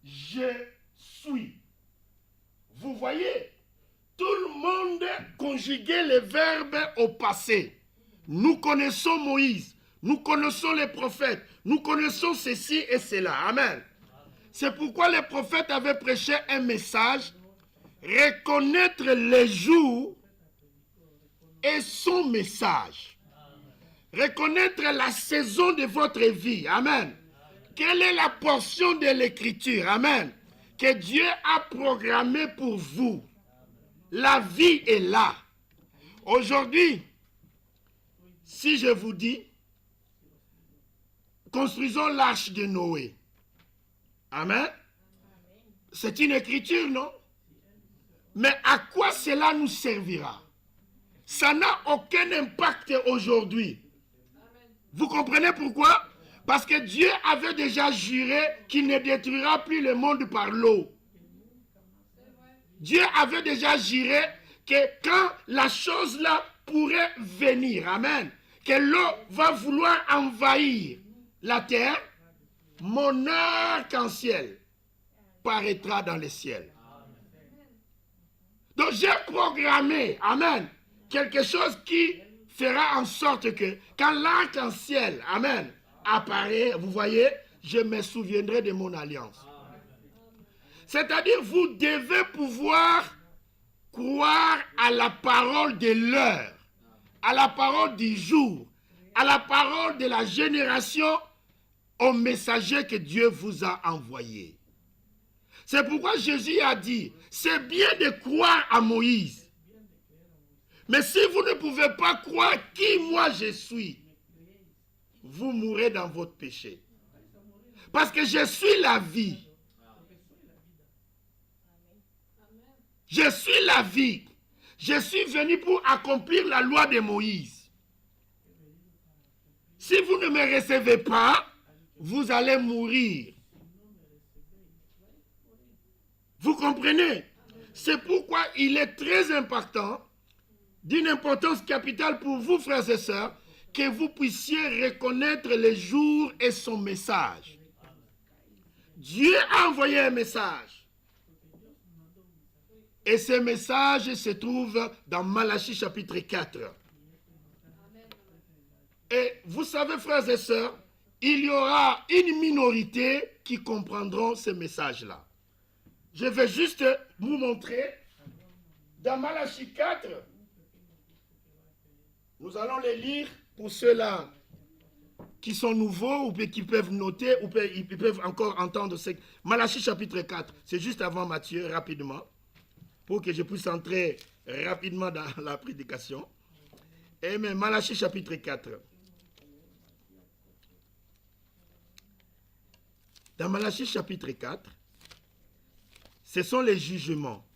je suis, vous voyez, tout le monde conjuguait les verbes au passé. Nous connaissons Moïse, nous connaissons les prophètes, nous connaissons ceci et cela. Amen. C'est pourquoi les prophètes avaient prêché un message, reconnaître les jours et son message. Reconnaître la saison de votre vie. Amen. Quelle est la portion de l'écriture? Amen. Que Dieu a programmée pour vous. La vie est là. Aujourd'hui, si je vous dis, construisons l'arche de Noé. Amen. C'est une écriture, non? Mais à quoi cela nous servira? Ça n'a aucun impact aujourd'hui. Vous comprenez pourquoi? Parce que Dieu avait déjà juré qu'il ne détruira plus le monde par l'eau. Dieu avait déjà juré que quand la chose là pourrait venir, amen, que l'eau va vouloir envahir la terre, mon arc-en-ciel paraîtra dans le ciel. Donc j'ai programmé, amen, quelque chose qui fera en sorte que quand l'arc-en-ciel, amen, apparaît, vous voyez, je me souviendrai de mon alliance. C'est-à-dire, vous devez pouvoir croire à la parole de l'heure, à la parole du jour, à la parole de la génération, au messager que Dieu vous a envoyé. C'est pourquoi Jésus a dit, c'est bien de croire à Moïse. Mais si vous ne pouvez pas croire qui moi je suis, vous mourrez dans votre péché. Parce que je suis la vie. Je suis la vie. Je suis venu pour accomplir la loi de Moïse. Si vous ne me recevez pas, vous allez mourir. Vous comprenez? C'est pourquoi il est très important, d'une importance capitale pour vous, frères et sœurs, que vous puissiez reconnaître le jour et son message. Dieu a envoyé un message. Et ce message se trouve dans Malachie chapitre 4. Et vous savez, frères et sœurs, il y aura une minorité qui comprendront ce message-là. Je vais juste vous montrer dans Malachie 4. Nous allons les lire pour ceux-là qui sont nouveaux ou qui peuvent noter ou ils peuvent encore entendre. Malachie chapitre 4, c'est juste avant Matthieu, rapidement, pour que je puisse entrer rapidement dans la prédication. Et mais Malachie chapitre 4. Dans Malachie chapitre 4, ce sont les jugements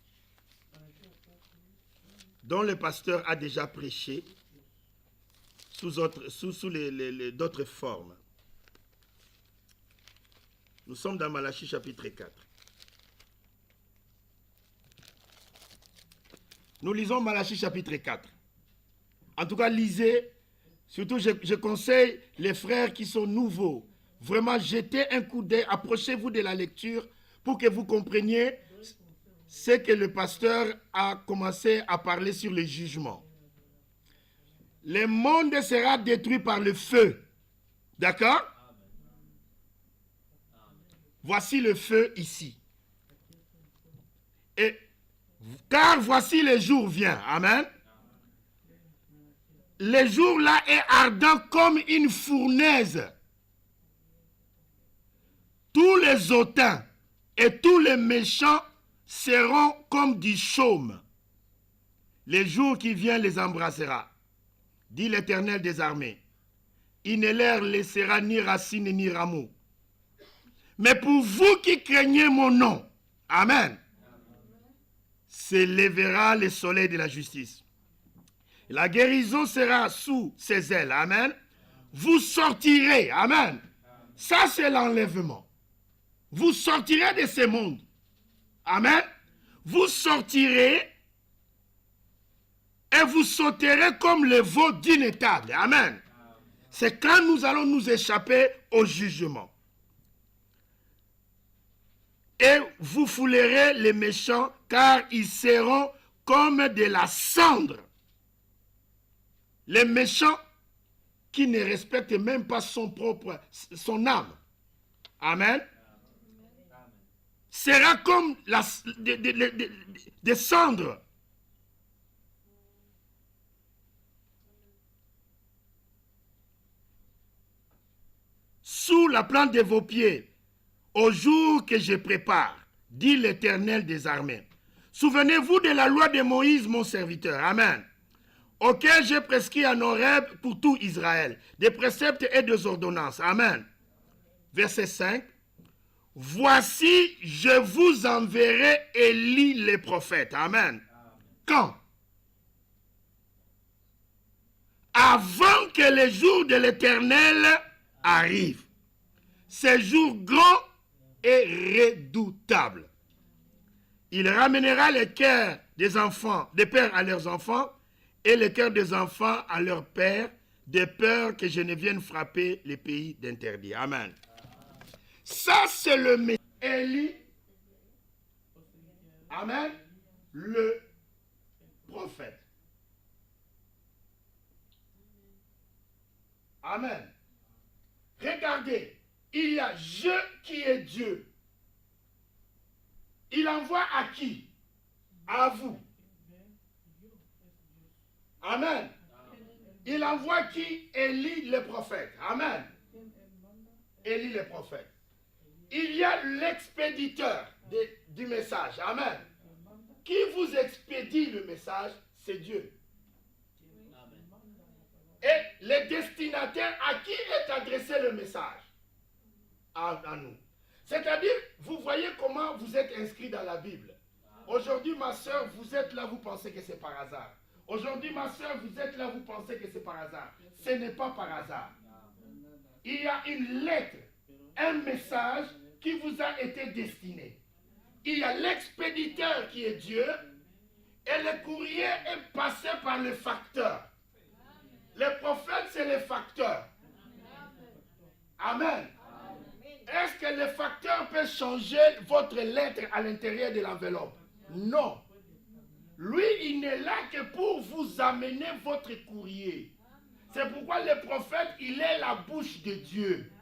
dont le pasteur a déjà prêché sous d'autres formes. Nous sommes dans Malachie chapitre 4. Nous lisons Malachie chapitre 4. En tout cas, lisez. Surtout, je conseille les frères qui sont nouveaux. Vraiment, jetez un coup d'œil, approchez-vous de la lecture pour que vous compreniez ce que le pasteur a commencé à parler sur le jugement. Le monde sera détruit par le feu. D'accord? Voici le feu ici. Et car voici le jour vient. Amen. Le jour là est ardent comme une fournaise. Tous les hautains et tous les méchants seront comme du chaume. Le jour qui vient les embrassera, dit l'Éternel des armées. Il ne leur laissera ni racine ni rameau. Mais pour vous qui craignez mon nom, amen, s'élèvera le soleil de la justice. La guérison sera sous ses ailes, amen. Vous sortirez, amen. Ça c'est l'enlèvement. Vous sortirez de ce monde. Amen. Vous sortirez et vous sauterez comme les veaux d'une étable. Amen. C'est quand nous allons nous échapper au jugement. Et vous foulerez les méchants, car ils seront comme de la cendre. Les méchants qui ne respectent même pas son âme. Amen. Sera comme des cendres. Sous la plante de vos pieds, au jour que je prépare, dit l'Éternel des armées. Souvenez-vous de la loi de Moïse, mon serviteur. Amen. Auquel j'ai prescrit en Horeb pour tout Israël, des préceptes et des ordonnances. Amen. Verset 5. Voici, je vous enverrai Élie le prophète. Amen. Quand? Avant que le jour de l'Éternel arrive. Ce jour grand et redoutable. Il ramènera les cœurs des enfants, des pères à leurs enfants, et le cœur des enfants à leurs pères, de peur que je ne vienne frapper les pays d'interdit. Amen. Ça, c'est le message. Élie, amen, le prophète. Amen. Regardez, il y a je qui est Dieu. Il envoie à qui? À vous. Amen. Il envoie qui? Élie le prophète. Amen. Élie le prophète. Il y a l'expéditeur du message. Amen. Qui vous expédie le message? C'est Dieu. Et le destinataire, à qui est adressé le message? À nous. C'est-à-dire, vous voyez comment vous êtes inscrit dans la Bible. Aujourd'hui, ma soeur, vous êtes là, vous pensez que c'est par hasard. Aujourd'hui, ma soeur, vous êtes là, vous pensez que c'est par hasard. Ce n'est pas par hasard. Il y a une lettre, un message qui vous a été destiné. Il y a l'expéditeur qui est Dieu et le courrier est passé par le facteur. Le prophète, c'est le facteur. Amen. Est-ce que le facteur peut changer votre lettre à l'intérieur de l'enveloppe? Non. Lui, il n'est là que pour vous amener votre courrier. C'est pourquoi le prophète, il est la bouche de Dieu.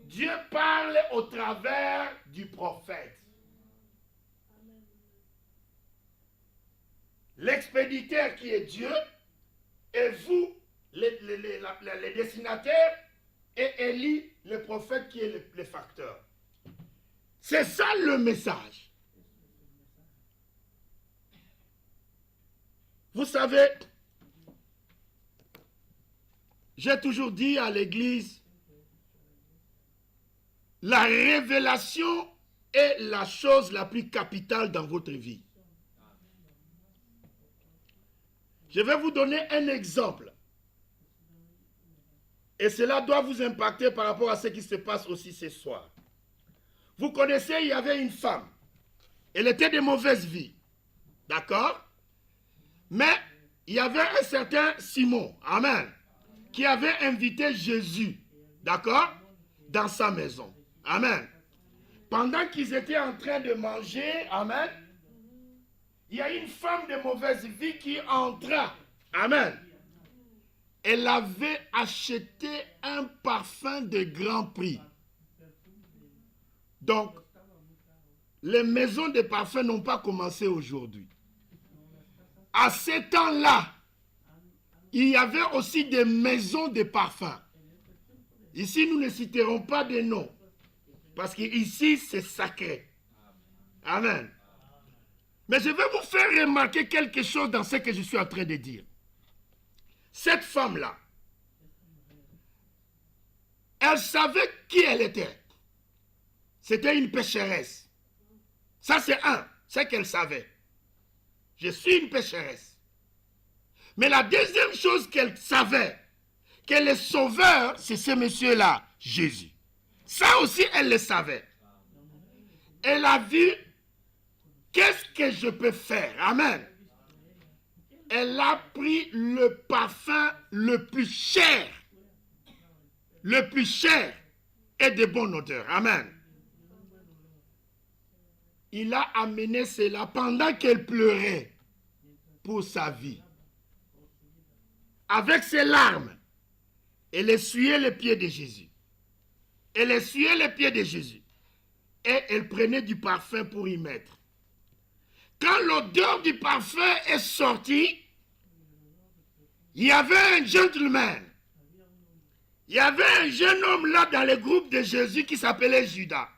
Dieu parle au travers du prophète. L'expéditeur qui est Dieu, et vous, les destinataires, et Élie, le prophète qui est le facteur. C'est ça le message. Vous savez, j'ai toujours dit à l'église, la révélation est la chose la plus capitale dans votre vie. Je vais vous donner un exemple. Et cela doit vous impacter par rapport à ce qui se passe aussi ce soir. Vous connaissez, il y avait une femme. Elle était de mauvaise vie. D'accord? Mais il y avait un certain Simon, amen, qui avait invité Jésus, d'accord, dans sa maison. Amen. Pendant qu'ils étaient en train de manger, amen, il y a une femme de mauvaise vie qui entra. Amen. Elle avait acheté un parfum de grand prix. Donc, les maisons de parfums n'ont pas commencé aujourd'hui. À ce temps-là, il y avait aussi des maisons de parfums. Ici, nous ne citerons pas de noms. Parce qu'ici, c'est sacré. Amen. Mais je vais vous faire remarquer quelque chose dans ce que je suis en train de dire. Cette femme-là, elle savait qui elle était. C'était une pécheresse. Ça, c'est c'est qu'elle savait. Je suis une pécheresse. Mais la deuxième chose qu'elle savait, que le sauveur, c'est ce monsieur-là, Jésus. Ça aussi, elle le savait. Elle a vu, qu'est-ce que je peux faire? Amen. Elle a pris le parfum le plus cher et de bonne odeur. Amen. Il a amené cela pendant qu'elle pleurait pour sa vie. Avec ses larmes, elle essuyait les pieds de Jésus. Elle essuyait les pieds de Jésus. Et elle prenait du parfum pour y mettre. Quand l'odeur du parfum est sortie, il y avait un gentleman. Il y avait un jeune homme là dans le groupe de Jésus qui s'appelait Judas.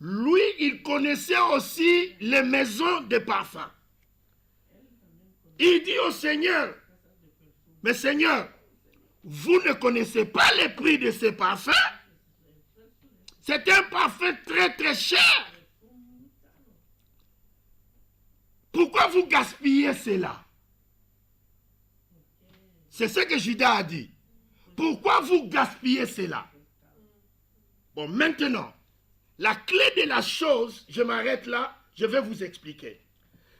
Lui, il connaissait aussi les maisons de parfums. Il dit au Seigneur, mais Seigneur, vous ne connaissez pas le prix de ces parfums? C'est un parfum très très cher. Pourquoi vous gaspillez cela? C'est ce que Judas a dit. Pourquoi vous gaspillez cela? Bon, maintenant, la clé de la chose, je m'arrête là, je vais vous expliquer.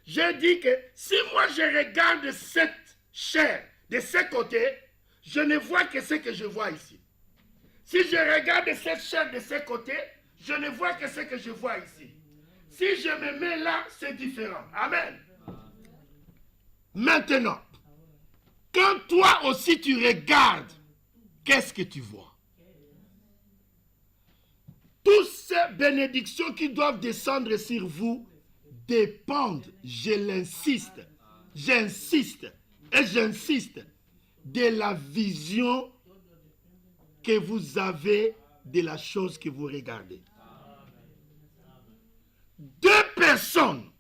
J'ai dit que si moi je regarde cette chair de ce côté, je ne vois que ce que je vois ici. Si je regarde cette chair de ce côté, je ne vois que ce que je vois ici. Si je me mets là, c'est différent. Amen. Maintenant, quand toi aussi tu regardes, qu'est-ce que tu vois? Toutes ces bénédictions qui doivent descendre sur vous dépendent, j'insiste, et j'insiste, de la vision que vous avez de la chose que vous regardez. Deux personnes,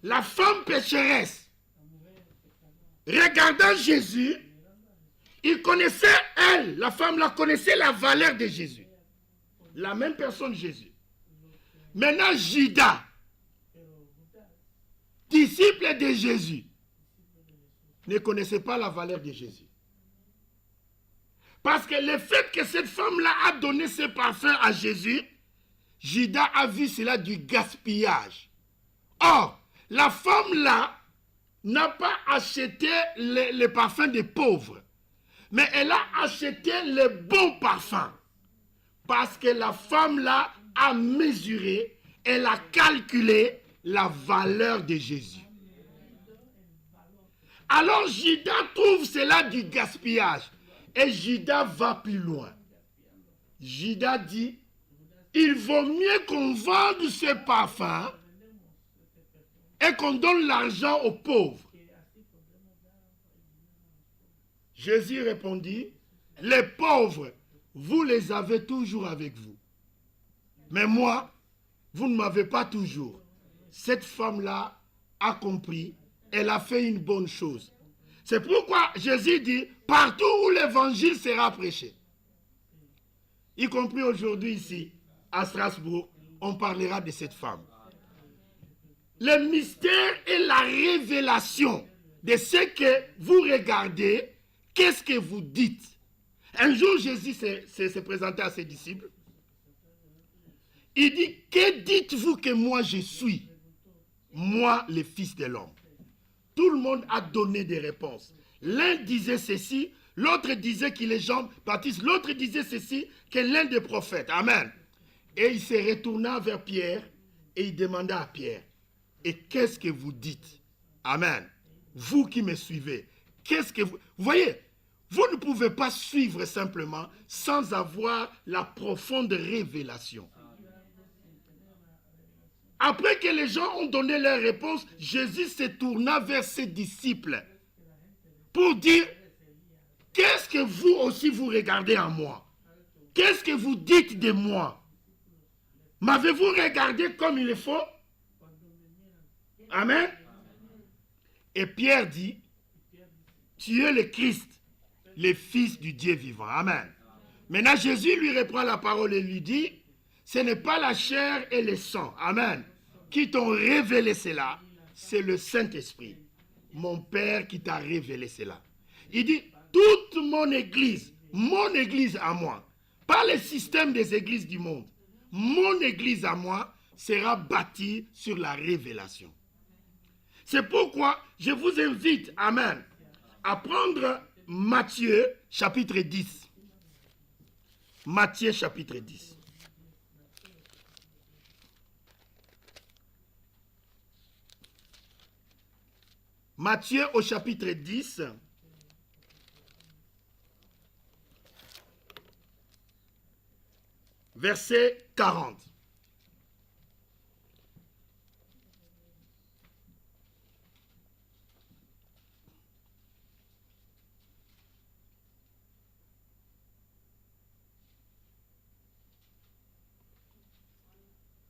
la femme pécheresse, regardant Jésus, il connaissait, elle, la femme la connaissait la valeur de Jésus. La même personne Jésus. Maintenant, Judas, disciple de Jésus, ne connaissait pas la valeur de Jésus. Parce que le fait que cette femme-là a donné ses parfums à Jésus, Judas a vu cela du gaspillage. Or, la femme-là n'a pas acheté les parfums des pauvres, mais elle a acheté les bons parfums. Parce que la femme-là a mesuré, elle a calculé la valeur de Jésus. Alors Judas trouve cela du gaspillage. Et Judas va plus loin. Judas dit, il vaut mieux qu'on vende ce parfum et qu'on donne l'argent aux pauvres. Jésus répondit, les pauvres, vous les avez toujours avec vous. Mais moi, vous ne m'avez pas toujours. Cette femme-là a compris, elle a fait une bonne chose. C'est pourquoi Jésus dit, partout où l'évangile sera prêché, y compris aujourd'hui ici, à Strasbourg, on parlera de cette femme. Le mystère et la révélation de ce que vous regardez, qu'est-ce que vous dites? Un jour, Jésus s'est présenté à ses disciples. Il dit, que dites-vous que moi je suis? Moi, le Fils de l'homme. Tout le monde a donné des réponses. L'un disait ceci, l'autre disait qu'il est Jean-Baptiste, l'autre disait ceci, que l'un des prophètes. Amen. Et il se retourna vers Pierre et il demanda à Pierre, et qu'est-ce que vous dites? Amen. Vous qui me suivez, qu'est-ce que vous... Vous voyez, vous ne pouvez pas suivre simplement sans avoir la profonde révélation. Après que les gens ont donné leur réponse, Jésus se tourna vers ses disciples pour dire, qu'est-ce que vous aussi vous regardez en moi? Qu'est-ce que vous dites de moi? M'avez-vous regardé comme il le faut? Amen. Et Pierre dit, tu es le Christ, le Fils du Dieu vivant. Amen. Maintenant, Jésus lui reprend la parole et lui dit, ce n'est pas la chair et le sang. Amen. Qui t'ont révélé cela, c'est le Saint-Esprit. Mon Père qui t'a révélé cela. Il dit, toute mon église à moi, pas le système des églises du monde, mon église à moi sera bâtie sur la révélation. C'est pourquoi je vous invite, amen, à prendre Matthieu chapitre 10. Matthieu chapitre 10. Matthieu au chapitre 10. Verset 40.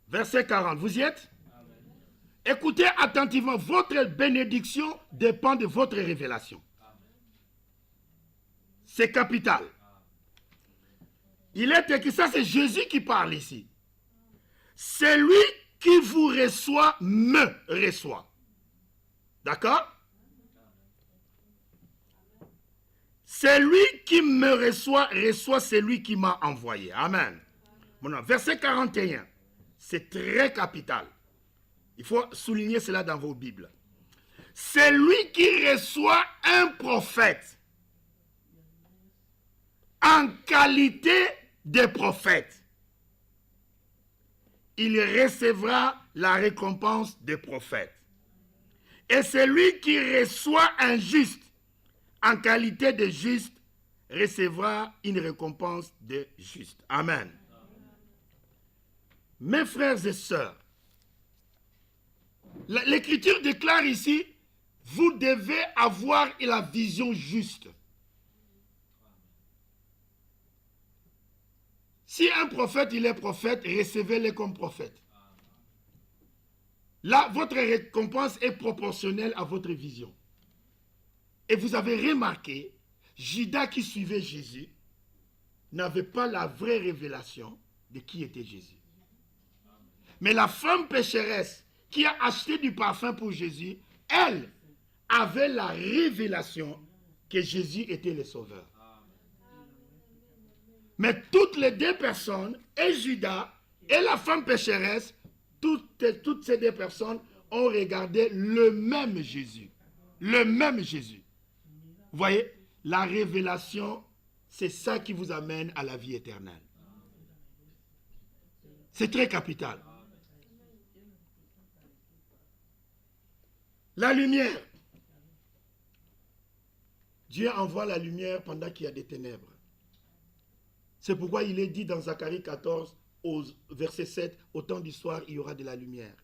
Verset 40. Vous y êtes? Écoutez attentivement, votre bénédiction dépend de votre révélation. C'est capital. Il est écrit, ça c'est Jésus qui parle ici. Celui qui vous reçoit, me reçoit. D'accord? Celui qui me reçoit, reçoit celui qui m'a envoyé. Amen. Maintenant, verset 41, c'est très capital. Il faut souligner cela dans vos Bibles. C'est lui qui reçoit un prophète en qualité de prophète. Il recevra la récompense des prophètes. Et celui qui reçoit un juste en qualité de juste recevra une récompense de juste. Amen. Mes frères et sœurs, l'Écriture déclare ici, vous devez avoir la vision juste. Si un prophète, il est prophète, recevez-le comme prophète. Là, votre récompense est proportionnelle à votre vision. Et vous avez remarqué, Judas qui suivait Jésus n'avait pas la vraie révélation de qui était Jésus. Mais la femme pécheresse qui a acheté du parfum pour Jésus, elle avait la révélation que Jésus était le sauveur. Mais toutes les deux personnes, et Judas et la femme pécheresse, toutes ces deux personnes ont regardé le même Jésus. Le même Jésus. Vous voyez, la révélation, c'est ça qui vous amène à la vie éternelle. C'est très capital. La lumière. Dieu envoie la lumière pendant qu'il y a des ténèbres. C'est pourquoi il est dit dans Zacharie 14, au verset 7, au temps du soir, il y aura de la lumière.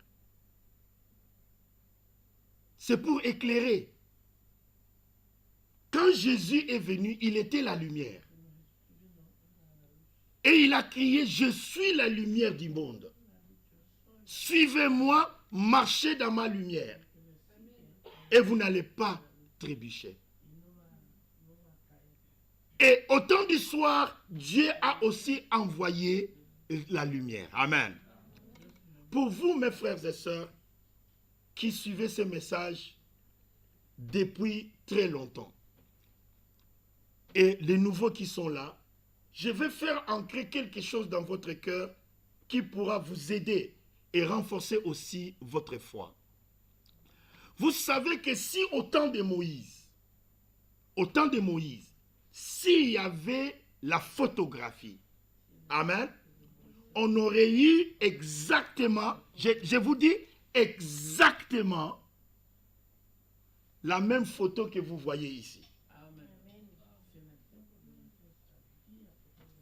C'est pour éclairer. Quand Jésus est venu, il était la lumière. Et il a crié, je suis la lumière du monde. Suivez-moi, marchez dans ma lumière. Et vous n'allez pas trébucher. Et au temps du soir, Dieu a aussi envoyé la lumière. Amen. Pour vous, mes frères et sœurs, qui suivez ce message depuis très longtemps, et les nouveaux qui sont là, je vais faire ancrer quelque chose dans votre cœur qui pourra vous aider et renforcer aussi votre foi. Vous savez que si au temps de Moïse, s'il y avait la photographie, amen, on aurait eu exactement, je vous dis exactement, la même photo que vous voyez ici.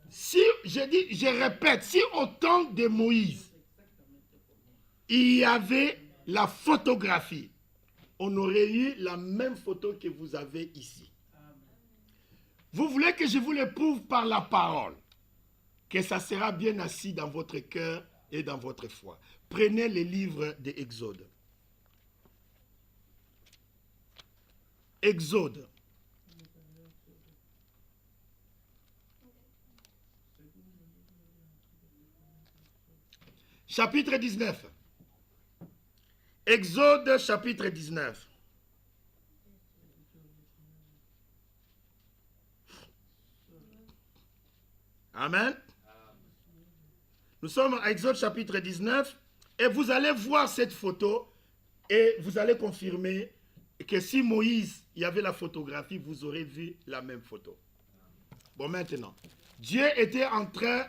Si, je répète, si au temps de Moïse, il y avait la photographie, on aurait eu la même photo que vous avez ici. Vous voulez que je vous le prouve par la parole, que ça sera bien assis dans votre cœur et dans votre foi. Prenez les livres de Exode. Exode. Chapitre 19. Exode chapitre 19. Amen. Nous sommes à Exode chapitre 19 et vous allez voir cette photo et vous allez confirmer que si Moïse y avait la photographie, vous aurez vu la même photo. Bon, maintenant, Dieu était en train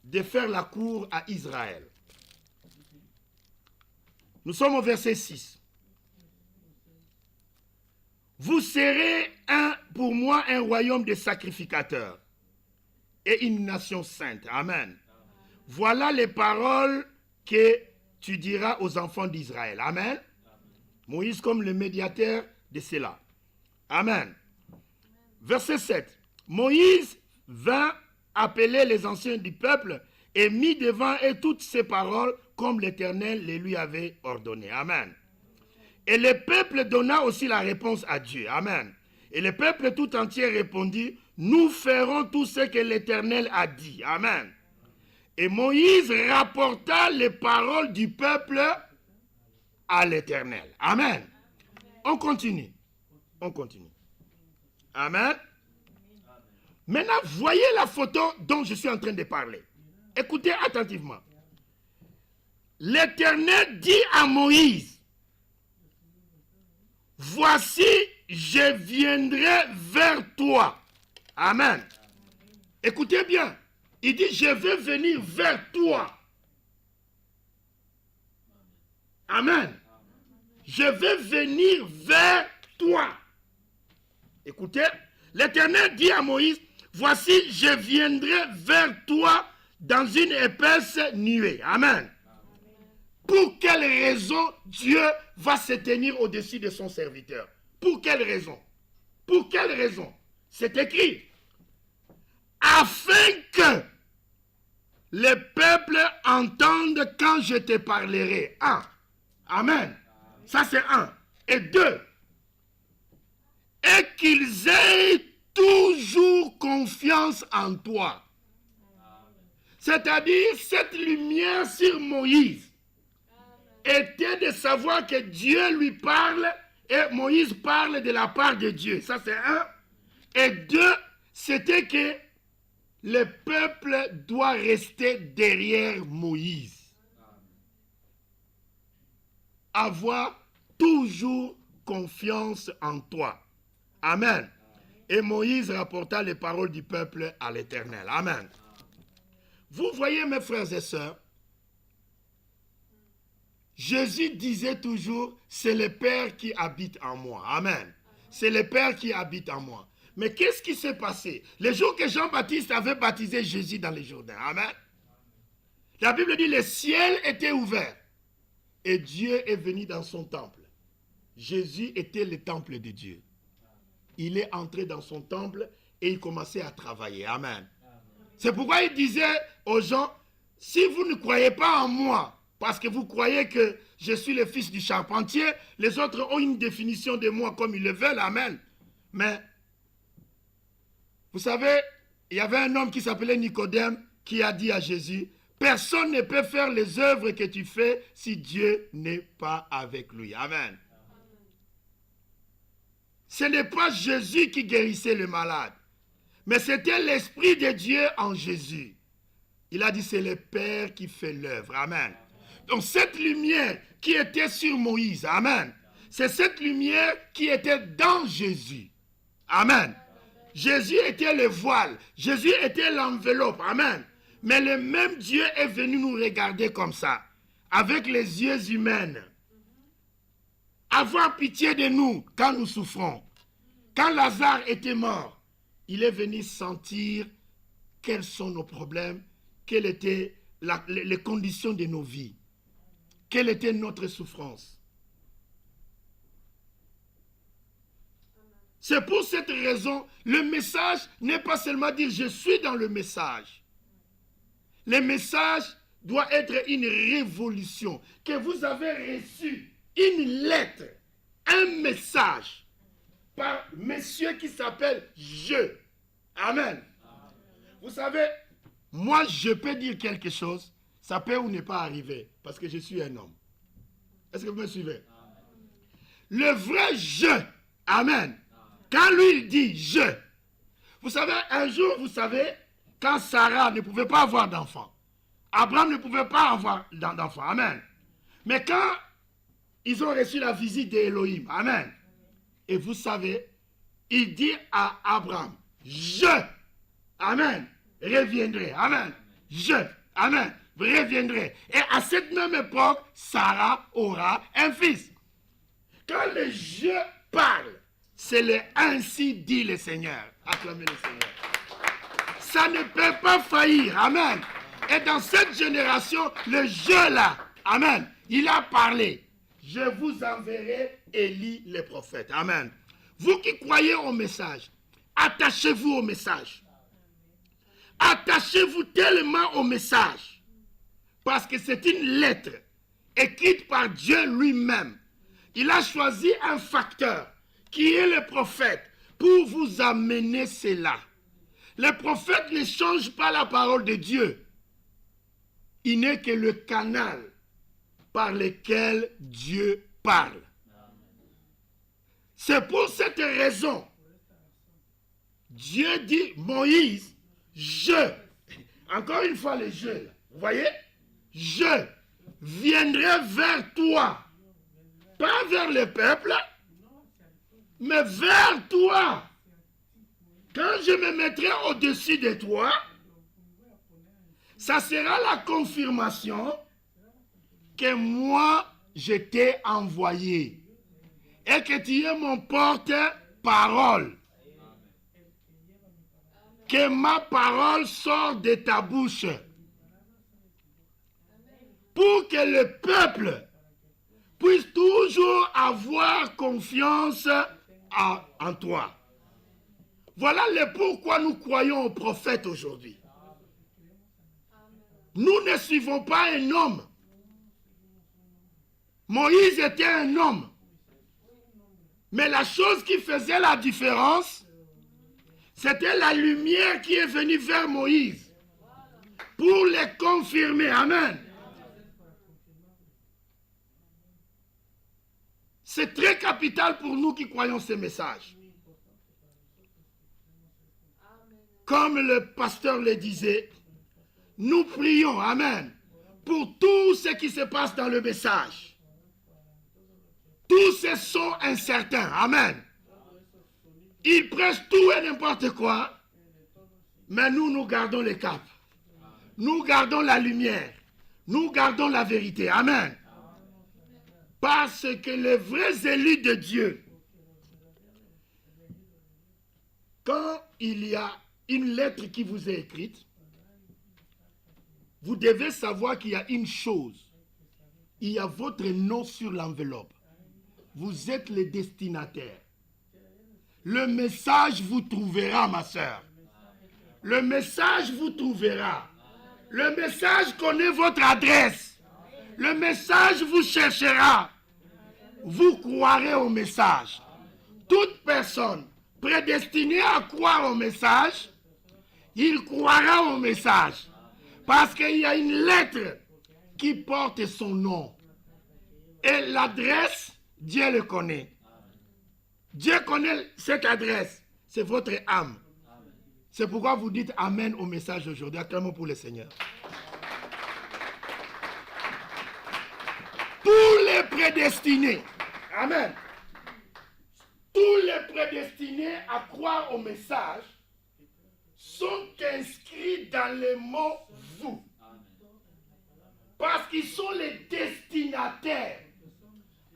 de faire la cour à Israël. Nous sommes au verset 6. Vous serez pour moi un royaume de sacrificateurs et une nation sainte. Amen. Voilà les paroles que tu diras aux enfants d'Israël. Amen. Moïse comme le médiateur de cela. Amen. Verset 7. Moïse vint appeler les anciens du peuple et mit devant eux toutes ces paroles comme l'Éternel les lui avait ordonnées. Amen. Et le peuple donna aussi la réponse à Dieu. Amen. Et le peuple tout entier répondit, nous ferons tout ce que l'Éternel a dit. Amen. Et Moïse rapporta les paroles du peuple à l'Éternel. Amen. On continue. On continue. Amen. Maintenant, voyez la photo dont je suis en train de parler. Écoutez attentivement. l'Éternel dit à Moïse, voici, je viendrai vers toi. Amen. Écoutez bien. Il dit, je vais venir vers toi. Amen. Je vais venir vers toi. Écoutez, l'Éternel dit à Moïse, voici, je viendrai vers toi dans une épaisse nuée. Amen. Pour quelle raison Dieu va se tenir au-dessus de son serviteur? Pour quelle raison? Pour quelle raison? C'est écrit. Afin que les peuples entendent quand je te parlerai. Un. Amen. Ça c'est un. Et deux. Et qu'ils aient toujours confiance en toi. C'est-à-dire cette lumière sur Moïse était de savoir que Dieu lui parle et Moïse parle de la part de Dieu. Ça c'est un. Et deux, c'était que le peuple doit rester derrière Moïse. Avoir toujours confiance en toi. Amen. Et Moïse rapporta les paroles du peuple à l'Éternel. Amen. Vous voyez mes frères et sœurs, Jésus disait toujours, c'est le Père qui habite en moi. Amen. C'est le Père qui habite en moi. Mais qu'est-ce qui s'est passé? Le jour que Jean-Baptiste avait baptisé Jésus dans le Jourdain. Amen. La Bible dit, le ciel était ouvert. Et Dieu est venu dans son temple. Jésus était le temple de Dieu. Il est entré dans son temple et il commençait à travailler. Amen. C'est pourquoi il disait aux gens, si vous ne croyez pas en moi, parce que vous croyez que je suis le fils du charpentier, les autres ont une définition de moi comme ils le veulent. Amen. Mais, vous savez, il y avait un homme qui s'appelait Nicodème qui a dit à Jésus, personne ne peut faire les œuvres que tu fais si Dieu n'est pas avec lui. Amen. Ce n'est pas Jésus qui guérissait le malade, mais c'était l'Esprit de Dieu en Jésus. Il a dit, c'est le Père qui fait l'œuvre. Amen. Donc cette lumière qui était sur Moïse, amen, c'est cette lumière qui était dans Jésus. Amen. Jésus était le voile, Jésus était l'enveloppe. Amen. Mais le même Dieu est venu nous regarder comme ça, avec les yeux humains. Avoir pitié de nous quand nous souffrons. Quand Lazare était mort, il est venu sentir quels sont nos problèmes, quelles étaient les conditions de nos vies, quelle était notre souffrance. C'est pour cette raison, le message n'est pas seulement dire je suis dans le message. Le message doit être une révolution, que vous avez reçu une lettre, un message par monsieur qui s'appelle je. Amen. Vous savez, moi je peux dire quelque chose, ça peut ou ne pas arriver, parce que je suis un homme. Est-ce que vous me suivez? Le vrai je, amen, quand lui il dit je, vous savez, un jour, vous savez, quand Sarah ne pouvait pas avoir d'enfant, Abraham ne pouvait pas avoir d'enfant, amen. Mais quand ils ont reçu la visite d'Élohim, amen, et vous savez, il dit à Abraham, je, amen, reviendrai, amen, je, amen, reviendrai. Et à cette même époque, Sarah aura un fils. Quand le je parle, c'est le ainsi dit le Seigneur. Acclamez le Seigneur. Ça ne peut pas faillir, amen. Et dans cette génération, le je là, amen, il a parlé. Je vous enverrai Élie le prophète, amen. Vous qui croyez au message, attachez-vous au message. Attachez-vous tellement au message. Parce que c'est une lettre écrite par Dieu lui-même. Il a choisi un facteur qui est le prophète pour vous amener cela. Le prophète ne change pas la parole de Dieu. Il n'est que le canal par lequel Dieu parle. C'est pour cette raison, Dieu dit, Moïse, je, encore une fois le je, vous voyez, je viendrai vers toi. Pas vers le peuple, mais vers toi. Quand je me mettrai au-dessus de toi, ça sera la confirmation que moi, je t'ai envoyé. Et que tu es mon porte-parole. Que ma parole sorte de ta bouche. Pour que le peuple puisse toujours avoir confiance en toi. Voilà le pourquoi nous croyons aux prophètes aujourd'hui. Nous ne suivons pas un homme. Moïse était un homme. Mais la chose qui faisait la différence, c'était la lumière qui est venue vers Moïse pour les confirmer. Amen. C'est très capital pour nous qui croyons ces messages. Comme le pasteur le disait, nous prions, amen, pour tout ce qui se passe dans le message. Tous ces sont incertains, amen. Ils prêchent tout et n'importe quoi, mais nous gardons le cap. Nous gardons la lumière. Nous gardons la vérité, amen. Parce que les vrais élus de Dieu, quand il y a une lettre qui vous est écrite, vous devez savoir qu'il y a une chose. Il y a votre nom sur l'enveloppe. Vous êtes le destinataire. Le message vous trouvera, ma soeur. Le message vous trouvera. Le message connaît votre adresse. Le message vous cherchera. Vous croirez au message. Toute personne prédestinée à croire au message, il croira au message. Parce qu'il y a une lettre qui porte son nom. Et l'adresse, Dieu le connaît. Dieu connaît cette adresse. C'est votre âme. C'est pourquoi vous dites Amen au message aujourd'hui. Acclamons pour le Seigneur. Tous les prédestinés. Amen. Tous les prédestinés à croire au message sont inscrits dans le mot vous. Parce qu'ils sont les destinataires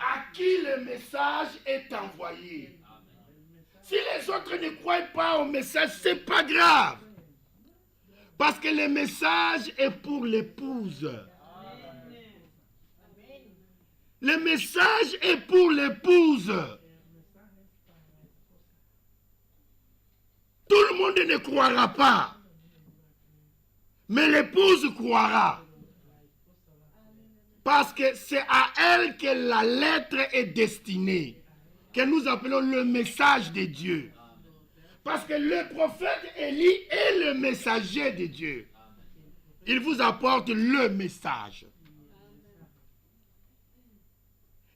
à qui le message est envoyé. Si les autres ne croient pas au message, ce n'est pas grave. Parce que le message est pour l'épouse. Le message est pour l'épouse. Tout le monde ne croira pas. Mais l'épouse croira. Parce que c'est à elle que la lettre est destinée. Que nous appelons le message de Dieu. Parce que le prophète Élie est le messager de Dieu. Il vous apporte le message.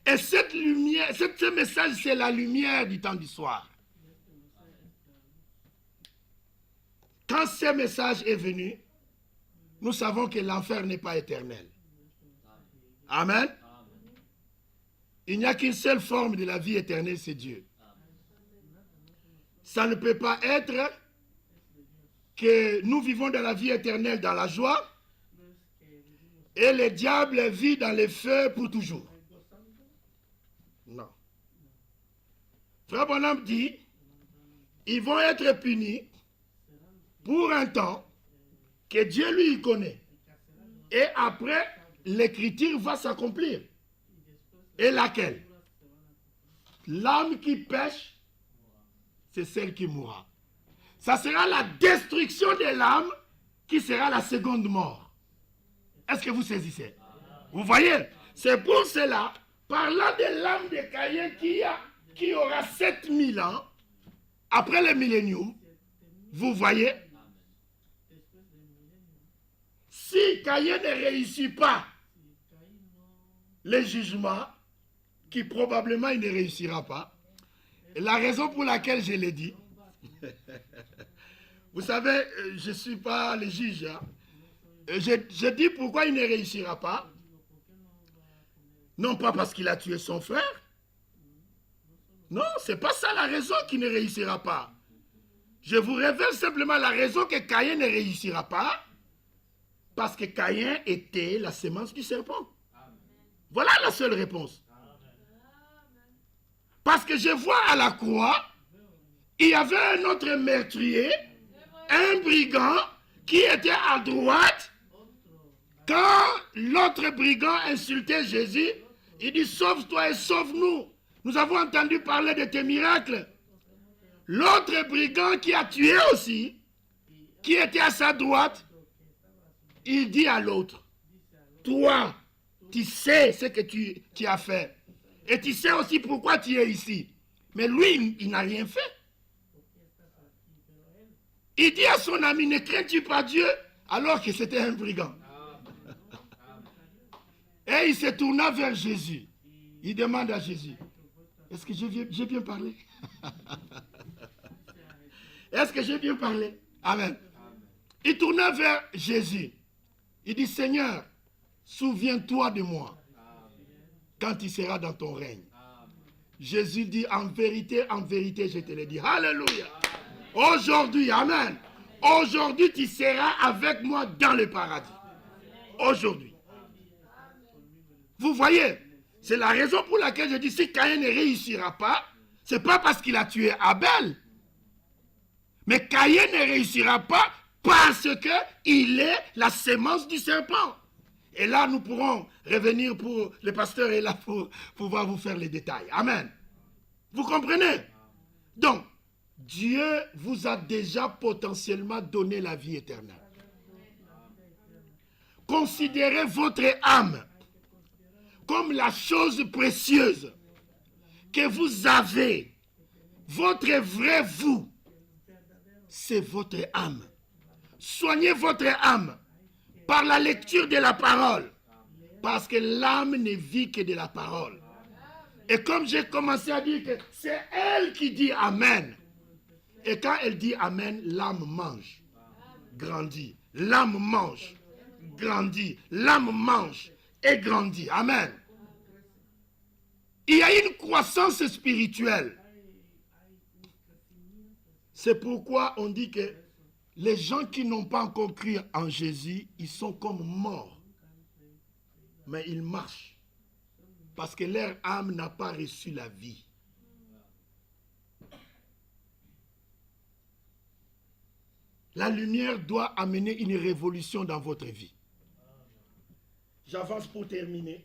Et cette lumière, ce message, c'est la lumière du temps du soir. Quand ce message est venu, nous savons que l'enfer n'est pas éternel. Amen. Il n'y a qu'une seule forme de la vie éternelle, c'est Dieu. Ça ne peut pas être que nous vivons dans la vie éternelle dans la joie et le diable vit dans les feux pour toujours. Non. Frère Branham dit, ils vont être punis pour un temps que Dieu lui connaît. Et après, l'écriture va s'accomplir. Et laquelle? L'âme qui pêche, c'est celle qui mourra. Ça sera la destruction de l'âme qui sera la seconde mort. Est-ce que vous saisissez? Vous voyez? C'est pour cela, parlant de l'âme de Caïn qui aura 7000 ans, après le millénium, vous voyez? Si Caïn ne réussit pas le jugement, qui probablement il ne réussira pas, la raison pour laquelle je l'ai dit, vous savez, je ne suis pas le juge, hein. Je dis pourquoi il ne réussira pas, Non pas parce qu'il a tué son frère. Non, ce n'est pas ça la raison qu'il ne réussira pas. Je vous révèle simplement la raison que Caïn ne réussira pas. Parce que Caïn était la sémence du serpent. Voilà la seule réponse. Parce que je vois à la croix, il y avait un autre meurtrier, un brigand, qui était à droite. Quand l'autre brigand insultait Jésus, il dit « Sauve-toi et sauve-nous ». Nous avons entendu parler de tes miracles. L'autre brigand qui a tué aussi, qui était à sa droite, il dit à l'autre « Toi, tu sais ce que tu as fait. Et tu sais aussi pourquoi tu es ici. » Mais lui, il n'a rien fait. Il dit à son ami, ne crains-tu pas Dieu, alors que c'était un brigand. Et il se tourna vers Jésus. Il demande à Jésus, est-ce que j'ai bien parlé? Est-ce que j'ai bien parlé? Amen. Il tourna vers Jésus. Il dit, Seigneur, souviens-toi de moi quand tu seras dans ton règne. Jésus dit, en vérité, je te le dis. Alléluia. Aujourd'hui, amen. Aujourd'hui, tu seras avec moi dans le paradis. Aujourd'hui. Vous voyez, c'est la raison pour laquelle je dis, si Caïn ne réussira pas, ce n'est pas parce qu'il a tué Abel. Mais Caïn ne réussira pas parce qu'il est la sémence du serpent. Et là, nous pourrons revenir pour... Le pasteur est là pour pouvoir vous faire les détails. Amen. Vous comprenez? Donc, Dieu vous a déjà potentiellement donné la vie éternelle. Considérez votre âme comme la chose précieuse que vous avez. Votre vrai vous, c'est votre âme. Soignez votre âme par la lecture de la parole. Parce que l'âme ne vit que de la parole. Et comme j'ai commencé à dire que c'est elle qui dit Amen. Et quand elle dit Amen, l'âme mange, grandit. L'âme mange, grandit. L'âme mange et grandit. Amen. Il y a une croissance spirituelle. C'est pourquoi on dit que les gens qui n'ont pas encore cru en Jésus, ils sont comme morts. Mais ils marchent. Parce que leur âme n'a pas reçu la vie. La lumière doit amener une révolution dans votre vie. J'avance pour terminer.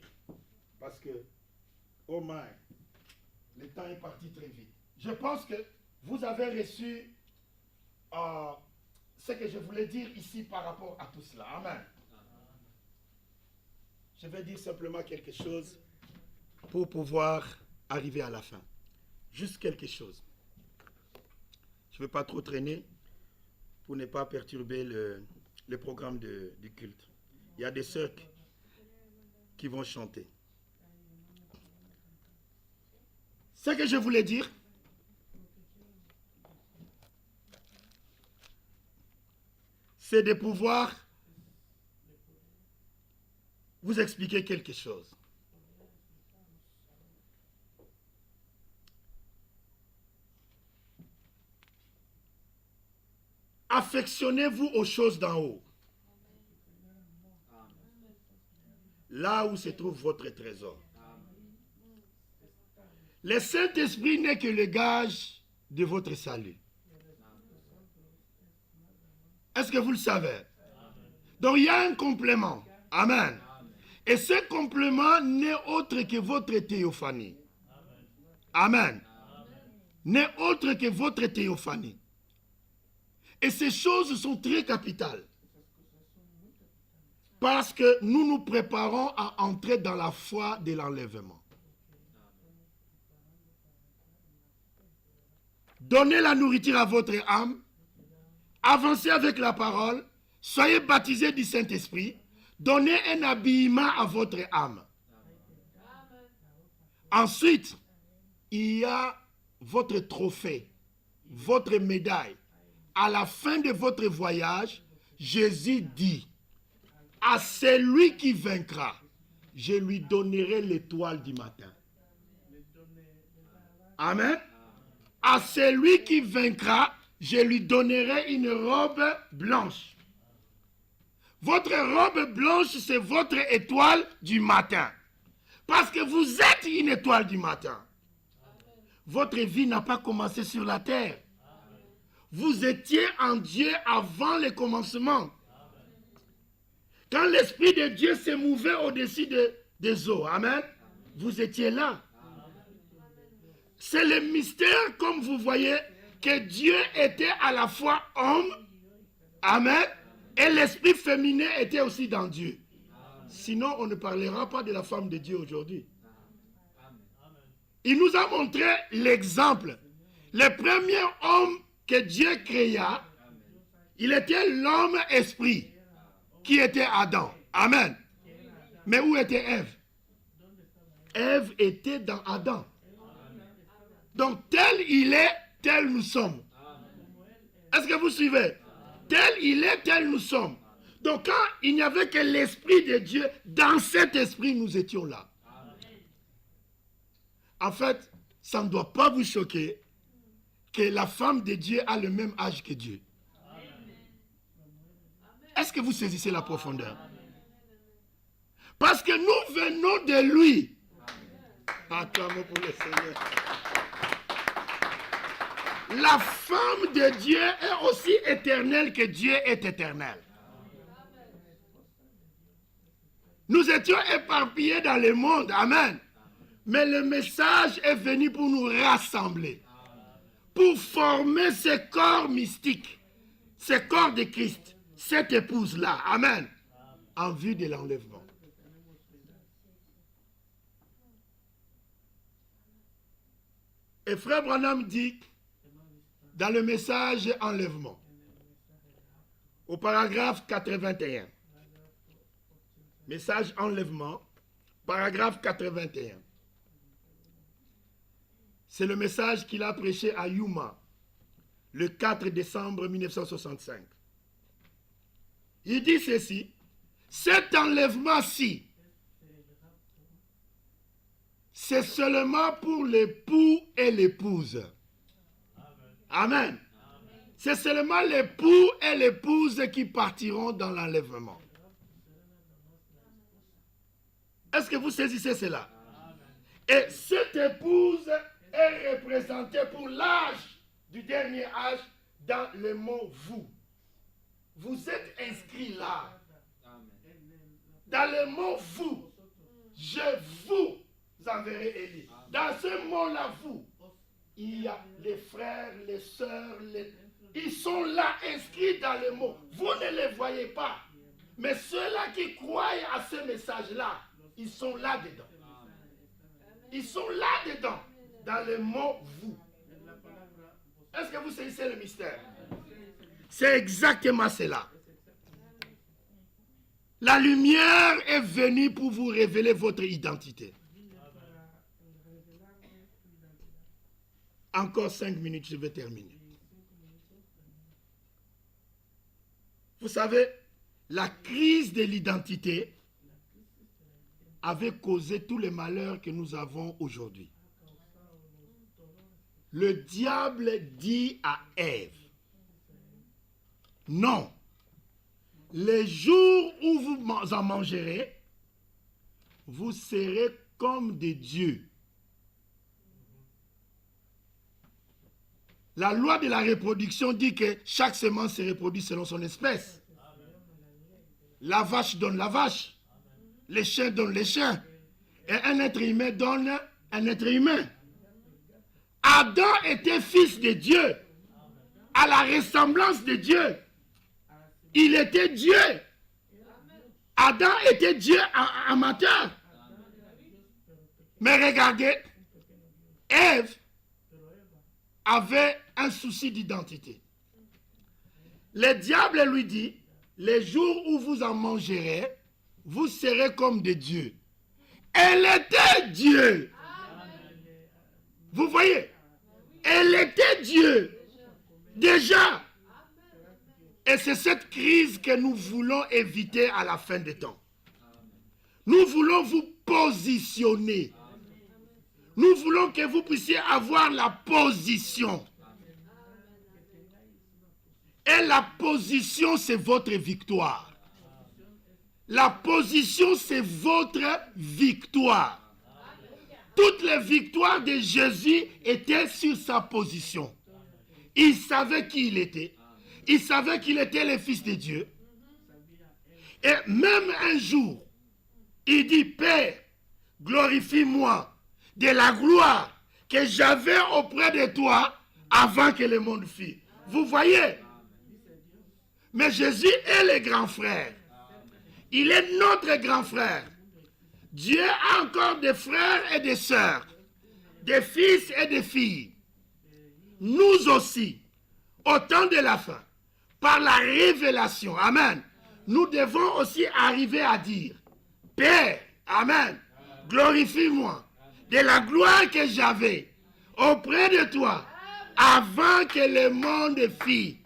Parce que, oh my, le temps est parti très vite. Je pense que vous avez reçu ce que je voulais dire ici par rapport à tout cela. Amen. Je vais dire simplement quelque chose pour pouvoir arriver à la fin. Juste quelque chose. Je ne veux pas trop traîner pour ne pas perturber le programme du culte. Il y a des sœurs qui vont chanter. Ce que je voulais dire, c'est de pouvoir vous expliquer quelque chose. Affectionnez-vous aux choses d'en haut. Là où se trouve votre trésor. Le Saint-Esprit n'est que le gage de votre salut. Est-ce que vous le savez? Donc il y a un complément. Amen. Et ce complément n'est autre que votre théophanie. Amen. N'est autre que votre théophanie. Et ces choses sont très capitales. Parce que nous nous préparons à entrer dans la foi de l'enlèvement. Donnez la nourriture à votre âme. Avancez avec la parole. Soyez baptisés du Saint-Esprit. Donnez un habillement à votre âme. Ensuite, il y a votre trophée, votre médaille. À la fin de votre voyage, Jésus dit, à celui qui vaincra, je lui donnerai l'étoile du matin. Amen. À celui qui vaincra, je lui donnerai une robe blanche. Votre robe blanche, c'est votre étoile du matin. Parce que vous êtes une étoile du matin. Votre vie n'a pas commencé sur la terre. Vous étiez en Dieu avant le commencement. Quand l'Esprit de Dieu s'est mouvé au-dessus des eaux, amen, vous étiez là. C'est le mystère, comme vous voyez, que Dieu était à la fois homme, amen, et l'esprit féminin était aussi dans Dieu. Sinon, on ne parlera pas de la femme de Dieu aujourd'hui. Il nous a montré l'exemple. Le premier homme que Dieu créa, il était l'homme esprit, qui était Adam. Amen. Mais où était Ève? Ève était dans Adam. Donc, tel il est, tel nous sommes. Est-ce que vous suivez? Tel il est, tel nous sommes. Donc, quand il n'y avait que l'Esprit de Dieu, dans cet esprit, nous étions là. En fait, ça ne doit pas vous choquer que la femme de Dieu a le même âge que Dieu. Est-ce que vous saisissez la profondeur? Parce que nous venons de lui. Acclamons pour le Seigneur. La femme de Dieu est aussi éternelle que Dieu est éternel. Nous étions éparpillés dans le monde. Amen. Mais le message est venu pour nous rassembler. Pour former ce corps mystique. Ce corps de Christ. Cette épouse-là. Amen. En vue de l'enlèvement. Et Frère Branham dit, dans le message enlèvement, au paragraphe 81, message enlèvement, paragraphe 81, c'est le message qu'il a prêché à Yuma, le 4 décembre 1965. Il dit ceci, cet enlèvement-ci, c'est seulement pour l'époux et l'épouse. Amen. C'est seulement l'époux et l'épouse qui partiront dans l'enlèvement. Est-ce que vous saisissez cela? Et cette épouse est représentée pour l'âge du dernier âge dans le mot vous. Vous êtes inscrits là. Dans le mot vous, je vous enverrai Élie. Dans ce mot-là, vous, il y a les frères, les sœurs, ils sont là inscrits dans le mot. Vous ne les voyez pas. Mais ceux-là qui croient à ce message-là, ils sont là-dedans. Ils sont là-dedans, dans le mot vous. Est-ce que vous saisissez le mystère? C'est exactement cela. La lumière est venue pour vous révéler votre identité. Encore 5 minutes, je vais terminer. Vous savez, la crise de l'identité avait causé tous les malheurs que nous avons aujourd'hui. Le diable dit à Ève, non, les jours où vous en mangerez, vous serez comme des dieux. La loi de la reproduction dit que chaque semence se reproduit selon son espèce. La vache donne la vache. Les chiens donnent les chiens. Et un être humain donne un être humain. Adam était fils de Dieu. À la ressemblance de Dieu. Il était Dieu. Adam était Dieu amateur. Mais regardez, Ève avait un souci d'identité. Le diable lui dit, les jours où vous en mangerez, vous serez comme des dieux. Elle était Dieu. Vous voyez, elle était Dieu. Déjà. Et c'est cette crise que nous voulons éviter à la fin des temps. Nous voulons vous positionner. Nous voulons que vous puissiez avoir la position. Et la position, c'est votre victoire. La position, c'est votre victoire. Toutes les victoires de Jésus étaient sur sa position. Il savait qui il était. Il savait qu'il était le Fils de Dieu. Et même un jour, il dit, Père, glorifie-moi de la gloire que j'avais auprès de toi avant que le monde fût. Vous voyez? Mais Jésus est le grand frère. Il est notre grand frère. Dieu a encore des frères et des sœurs, des fils et des filles. Nous aussi, au temps de la fin, par la révélation, amen, nous devons aussi arriver à dire, Père, amen, glorifie-moi de la gloire que j'avais auprès de toi avant que le monde fît.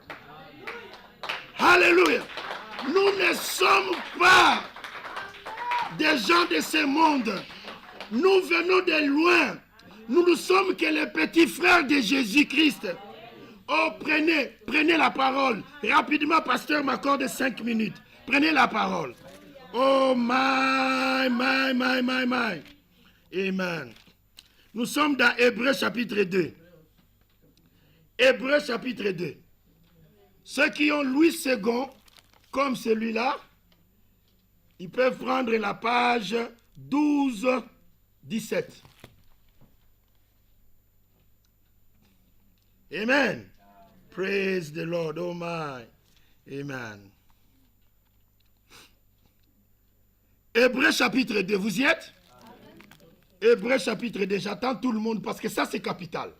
Alléluia. Nous ne sommes pas des gens de ce monde. Nous venons de loin. Nous ne sommes que les petits frères de Jésus-Christ. Oh, prenez la parole. Rapidement, pasteur m'accorde 5 minutes. Prenez la parole. Oh, my. Amen. Nous sommes dans Hébreux chapitre 2. Hébreux chapitre 2. Ceux qui ont Louis II, comme celui-là, ils peuvent prendre la page 12-17. Amen. Praise the Lord. Oh my. Amen. Hébreux chapitre 2, vous y êtes? Hébreux chapitre 2, j'attends tout le monde parce que ça c'est capital.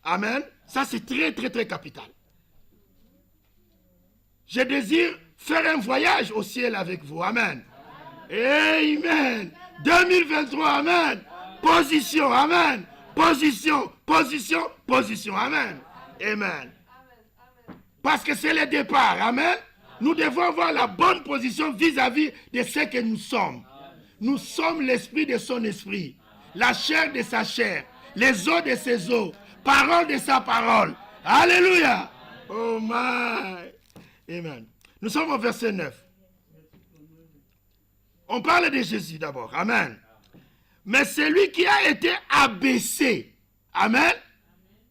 Amen. Ça c'est très capital. Je désire faire un voyage au ciel avec vous. Amen. Amen. 2023, amen. Position, amen. Position. Amen. Amen. Parce que c'est le départ, amen. Nous devons avoir la bonne position vis-à-vis de ce que nous sommes. Nous sommes l'esprit de son esprit, la chair de sa chair, les os de ses os, parole de sa parole. Alléluia. Oh my. Amen. Nous sommes au verset 9. On parle de Jésus d'abord. Amen. Mais celui qui a été abaissé. Amen.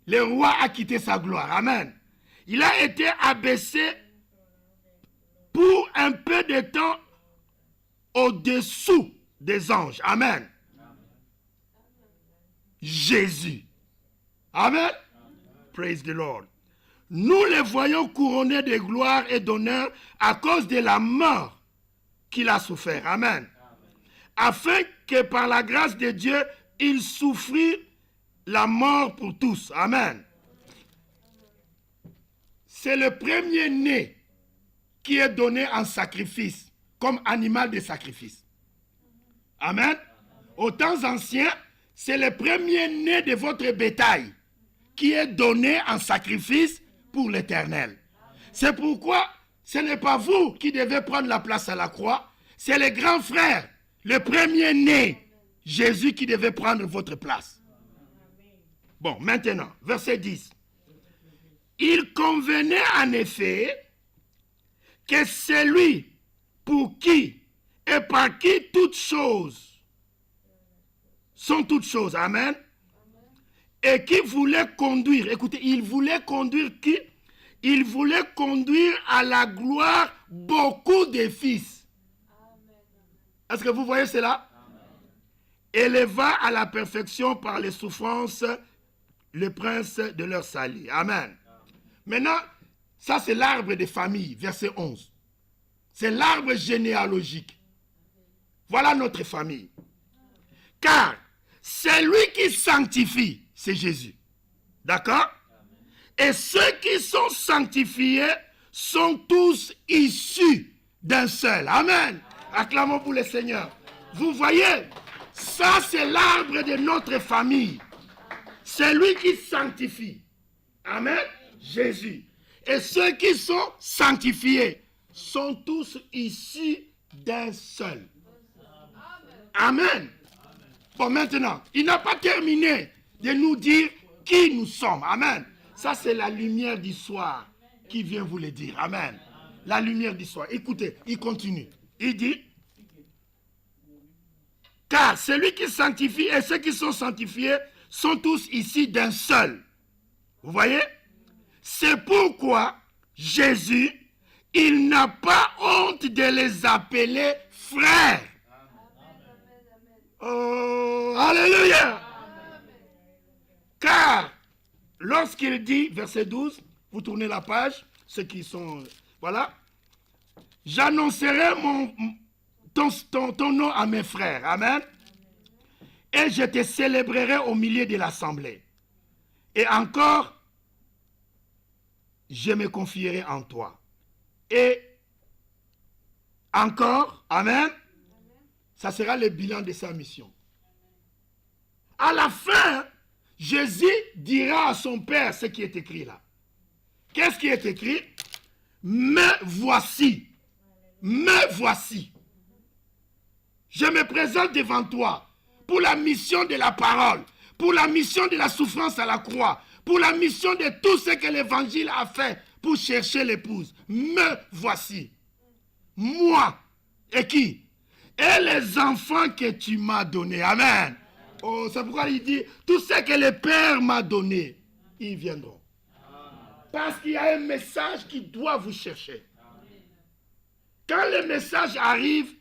Le roi a quitté sa gloire. Amen. Il a été abaissé pour un peu de temps au-dessous des anges. Amen. Jésus. Amen. Praise the Lord. Nous le voyons couronné de gloire et d'honneur à cause de la mort qu'il a souffert. Amen. Afin que par la grâce de Dieu, il souffrit la mort pour tous. Amen. C'est le premier-né qui est donné en sacrifice, comme animal de sacrifice. Amen. Aux temps anciens, c'est le premier-né de votre bétail qui est donné en sacrifice pour l'Éternel. C'est pourquoi ce n'est pas vous qui devez prendre la place à la croix, c'est le grand frère, le premier-né, Jésus qui devait prendre votre place. Bon, maintenant, verset 10. Il convenait en effet que celui pour qui et par qui toutes choses sont toutes choses, amen, et qui voulait conduire, écoutez, il voulait conduire qui? Il voulait conduire à la gloire beaucoup de fils. Est-ce que vous voyez cela? Éleva à la perfection par les souffrances le prince de leur salut. Amen. Maintenant, ça c'est l'arbre des familles, verset 11. C'est l'arbre généalogique. Voilà notre famille. Car celui qui sanctifie, c'est Jésus. D'accord? Et ceux qui sont sanctifiés sont tous issus d'un seul. Amen. Acclamons pour le Seigneur. Vous voyez, ça c'est l'arbre de notre famille. C'est lui qui sanctifie. Amen. Jésus. Et ceux qui sont sanctifiés sont tous issus d'un seul. Amen. Bon, maintenant, il n'a pas terminé de nous dire qui nous sommes. Amen. Ça, c'est la lumière du soir qui vient vous le dire. Amen. La lumière du soir. Écoutez, il continue. Il dit, car celui qui sanctifie et ceux qui sont sanctifiés sont tous ici d'un seul. Vous voyez? C'est pourquoi Jésus, il n'a pas honte de les appeler frères. Oh, alléluia! Car, lorsqu'il dit, verset 12, vous tournez la page, ceux qui sont, voilà, j'annoncerai ton nom à mes frères, amen, et je te célébrerai au milieu de l'assemblée. Et encore, je me confierai en toi. Et encore, amen, ça sera le bilan de sa mission. À la fin, Jésus dira à son Père ce qui est écrit là. Qu'est-ce qui est écrit? Me voici. Me voici. Je me présente devant toi pour la mission de la parole, pour la mission de la souffrance à la croix, pour la mission de tout ce que l'évangile a fait pour chercher l'épouse. Me voici. Moi. Et qui? Et les enfants que tu m'as donnés. Amen. Oh, c'est pourquoi il dit, tout ce que le Père m'a donné, ils viendront. Parce qu'il y a un message qui doit vous chercher. Quand le message arrive,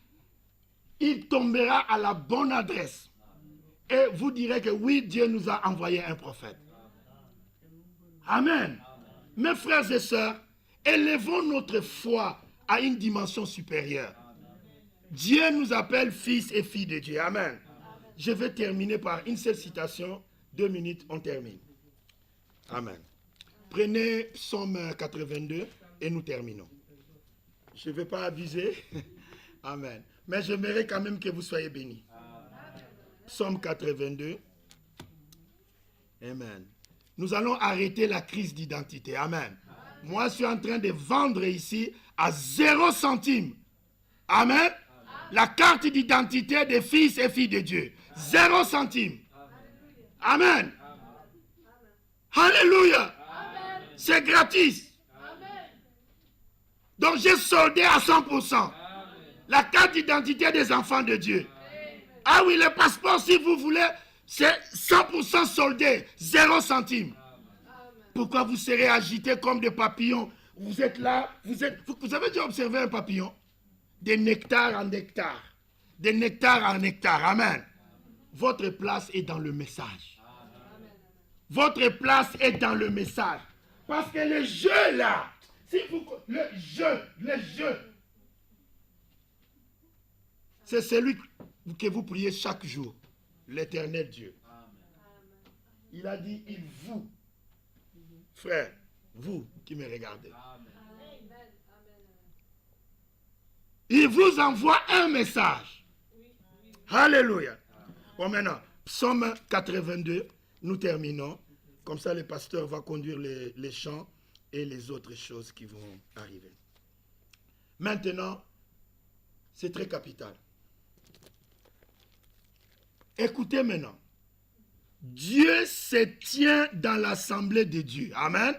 il tombera à la bonne adresse. Et vous direz que oui, Dieu nous a envoyé un prophète. Amen. Mes frères et sœurs, élevons notre foi à une dimension supérieure. Dieu nous appelle fils et filles de Dieu. Amen. Je vais terminer par une seule citation. 2 minutes, on termine. Amen. Prenez Psaume 82 et nous terminons. Je ne vais pas abuser. Amen. Mais j'aimerais quand même que vous soyez bénis. Psaume 82. Amen. Nous allons arrêter la crise d'identité. Amen. Moi, je suis en train de vendre ici à 0 centime. Amen. La carte d'identité des fils et filles de Dieu. 0 centime. Amen. Alléluia. C'est gratis. Donc j'ai soldé à 100%. La carte d'identité des enfants de Dieu. Ah oui, le passeport, si vous voulez, c'est 100% soldé. 0 centime. Pourquoi vous serez agités comme des papillons? Vous êtes là, vous avez déjà observé un papillon? De nectar en nectar. De nectar en nectar. Amen. Votre place est dans le message. Votre place est dans le message. Parce que le jeu là, le jeu, c'est celui que vous priez chaque jour. L'éternel Dieu. Il a dit, il vous, frère, vous qui me regardez. Il vous envoie un message. Alléluia. Bon, maintenant, Psaume 82, nous terminons. Comme ça, le pasteur va conduire les chants et les autres choses qui vont arriver. Maintenant, c'est très capital. Écoutez maintenant. Dieu se tient dans l'assemblée de Dieu. Amen.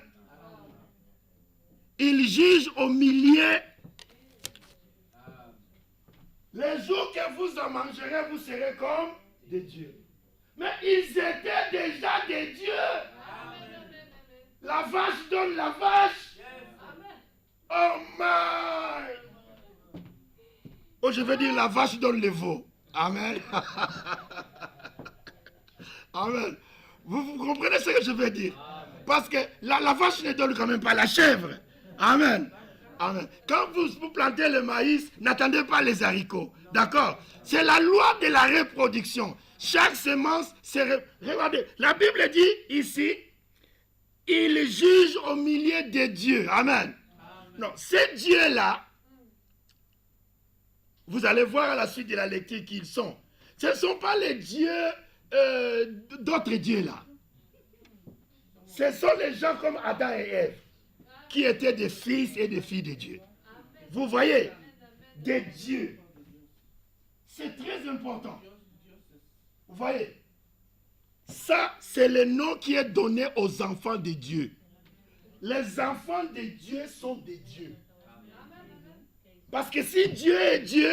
Il juge au milieu. Les jours que vous en mangerez, vous serez comme des dieux. Mais ils étaient déjà des dieux. La vache donne la vache. Oh my. Oh, je veux dire, la vache donne le veau. Amen. Amen. Vous comprenez ce que je veux dire? Parce que la vache ne donne quand même pas la chèvre. Amen. Amen. Quand vous plantez le maïs, n'attendez pas les haricots. D'accord? C'est la loi de la reproduction. Chaque semence, regardez, la Bible dit ici, il juge au milieu des dieux. Amen. Non, ces dieux-là, vous allez voir à la suite de la lecture qui ils sont. Ce ne sont pas les dieux d'autres dieux là. Ce sont les gens comme Adam et Ève qui étaient des fils et des filles de Dieu. Vous voyez, des dieux. C'est très important. Vous voyez? Ça, c'est le nom qui est donné aux enfants de Dieu. Les enfants de Dieu sont des dieux. Parce que si Dieu est Dieu,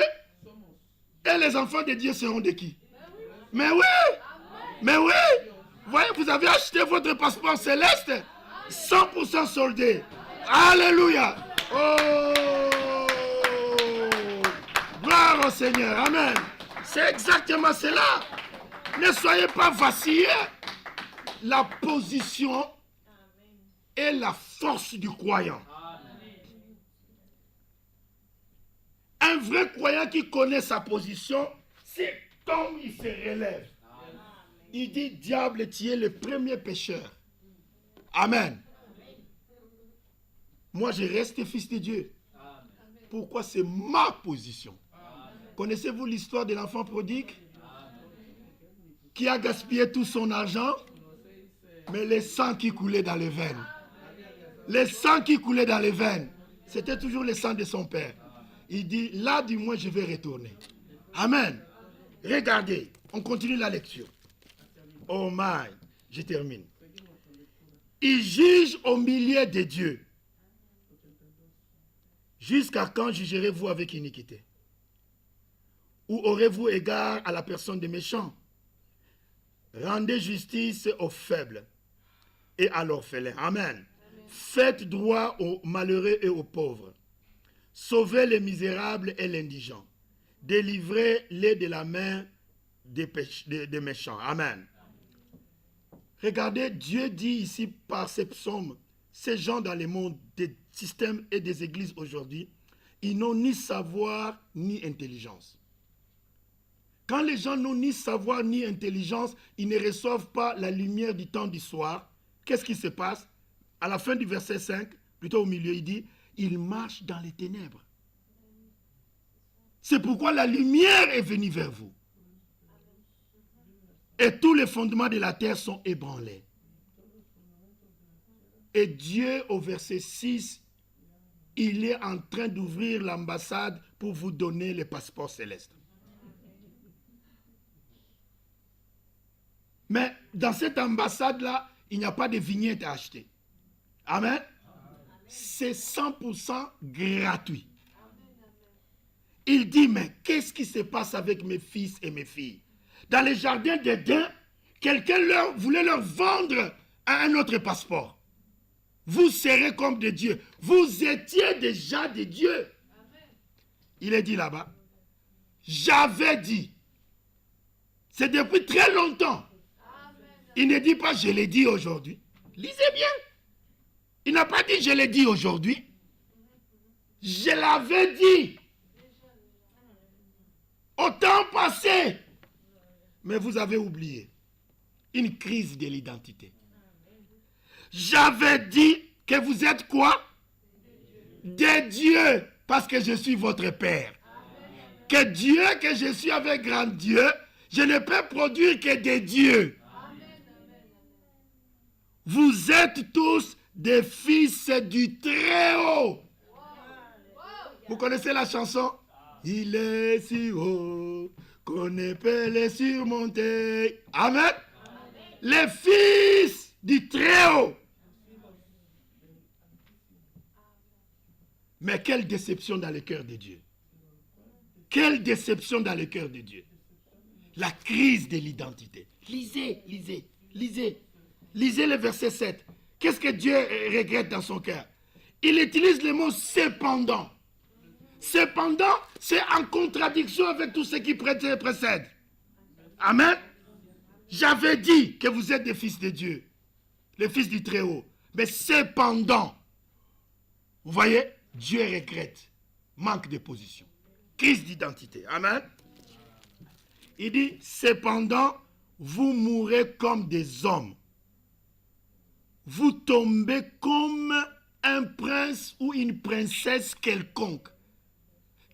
et les enfants de Dieu seront de qui? Mais oui! Mais oui! Vous voyez, vous avez acheté votre passeport céleste 100% soldé. Alléluia! Oh! Gloire au Seigneur. Amen. C'est exactement cela. Ne soyez pas vacillés. La position est la force du croyant. Un vrai croyant qui connaît sa position, c'est comme il se relève. Il dit, diable, tu es le premier pécheur. Amen. Moi, je reste fils de Dieu. Pourquoi? C'est ma position. Connaissez-vous l'histoire de l'enfant prodigue qui a gaspillé tout son argent, mais le sang qui coulait dans les veines. Le sang qui coulait dans les veines, c'était toujours le sang de son père. Il dit, là du moins je vais retourner. Amen. Regardez, on continue la lecture. Oh my, je termine. Il juge au milieu de Dieu. Jusqu'à quand jugerez-vous avec iniquité? Ou aurez-vous égard à la personne des méchants? Rendez justice aux faibles et à l'orphelin. Amen. Faites droit aux malheureux et aux pauvres. Sauvez les misérables et l'indigent. Délivrez-les de la main des méchants. Amen. Regardez, Dieu dit ici par ces psaumes, ces gens dans le monde des systèmes et des églises aujourd'hui, ils n'ont ni savoir ni intelligence. Quand les gens n'ont ni savoir ni intelligence, ils ne reçoivent pas la lumière du temps du soir. Qu'est-ce qui se passe? À la fin du verset 5, plutôt au milieu, il dit, ils marchent dans les ténèbres. C'est pourquoi la lumière est venue vers vous. Et tous les fondements de la terre sont ébranlés. Et Dieu, au verset 6, il est en train d'ouvrir l'ambassade pour vous donner les passeports célestes. Mais dans cette ambassade-là, il n'y a pas de vignette à acheter. Amen. C'est 100% gratuit. Il dit, mais qu'est-ce qui se passe avec mes fils et mes filles? Dans les jardins d'Éden, quelqu'un voulait leur vendre un autre passeport. Vous serez comme des dieux. Vous étiez déjà des dieux. Il est dit là-bas, j'avais dit. C'est depuis très longtemps. Il ne dit pas, je l'ai dit aujourd'hui. Lisez bien. Il n'a pas dit, je l'ai dit aujourd'hui. Je l'avais dit. Au temps passé. Mais vous avez oublié. Une crise de l'identité. J'avais dit que vous êtes quoi? Des dieux. Parce que je suis votre Père. Que Dieu, que je suis avec grand Dieu, je ne peux produire que des dieux. Vous êtes tous des fils du Très-Haut. Vous connaissez la chanson? Il est si haut qu'on ne peut le surmonter. Amen. Les fils du Très-Haut. Mais quelle déception dans le cœur de Dieu. Quelle déception dans le cœur de Dieu. La crise de l'identité. Lisez, lisez, lisez. Lisez le verset 7. Qu'est-ce que Dieu regrette dans son cœur? Il utilise le mot cependant. Cependant, c'est en contradiction avec tout ce qui précède. Amen. J'avais dit que vous êtes des fils de Dieu, les fils du Très-Haut. Mais cependant, vous voyez, Dieu regrette. Manque de position. Crise d'identité. Amen. Il dit, cependant, vous mourrez comme des hommes. Vous tombez comme un prince ou une princesse quelconque.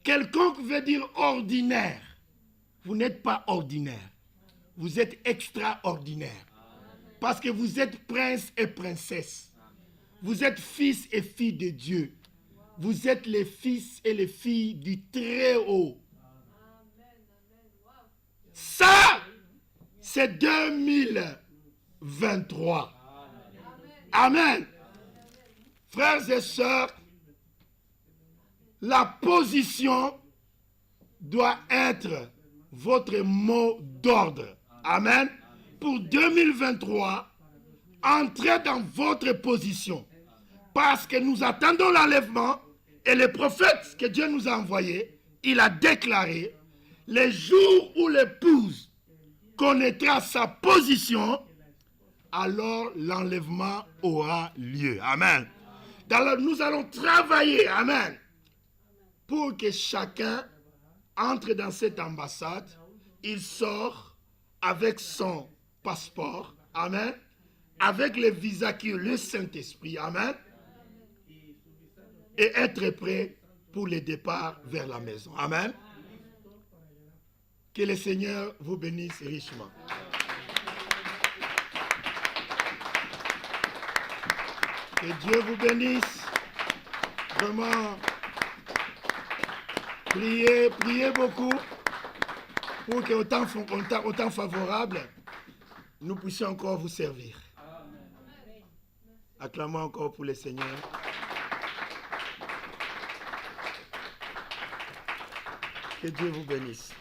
Quelconque veut dire ordinaire. Vous n'êtes pas ordinaire. Vous êtes extraordinaire. Parce que vous êtes prince et princesse. Vous êtes fils et filles de Dieu. Vous êtes les fils et les filles du Très-Haut. Ça, c'est 2023. Amen. Frères et sœurs, la position doit être votre mot d'ordre. Amen. Pour 2023, entrez dans votre position. Parce que nous attendons l'enlèvement et le prophète que Dieu nous a envoyé, il a déclaré, les jours où l'épouse connaîtra sa position, alors l'enlèvement aura lieu. Amen. Alors nous allons travailler, amen, pour que chacun entre dans cette ambassade, il sort avec son passeport, amen, avec le visa qui est le Saint-Esprit, amen, et être prêt pour le départ vers la maison. Amen. Que le Seigneur vous bénisse richement. Que Dieu vous bénisse. Vraiment, priez beaucoup pour qu'au temps favorable, nous puissions encore vous servir. Acclamons encore pour le Seigneur. Que Dieu vous bénisse.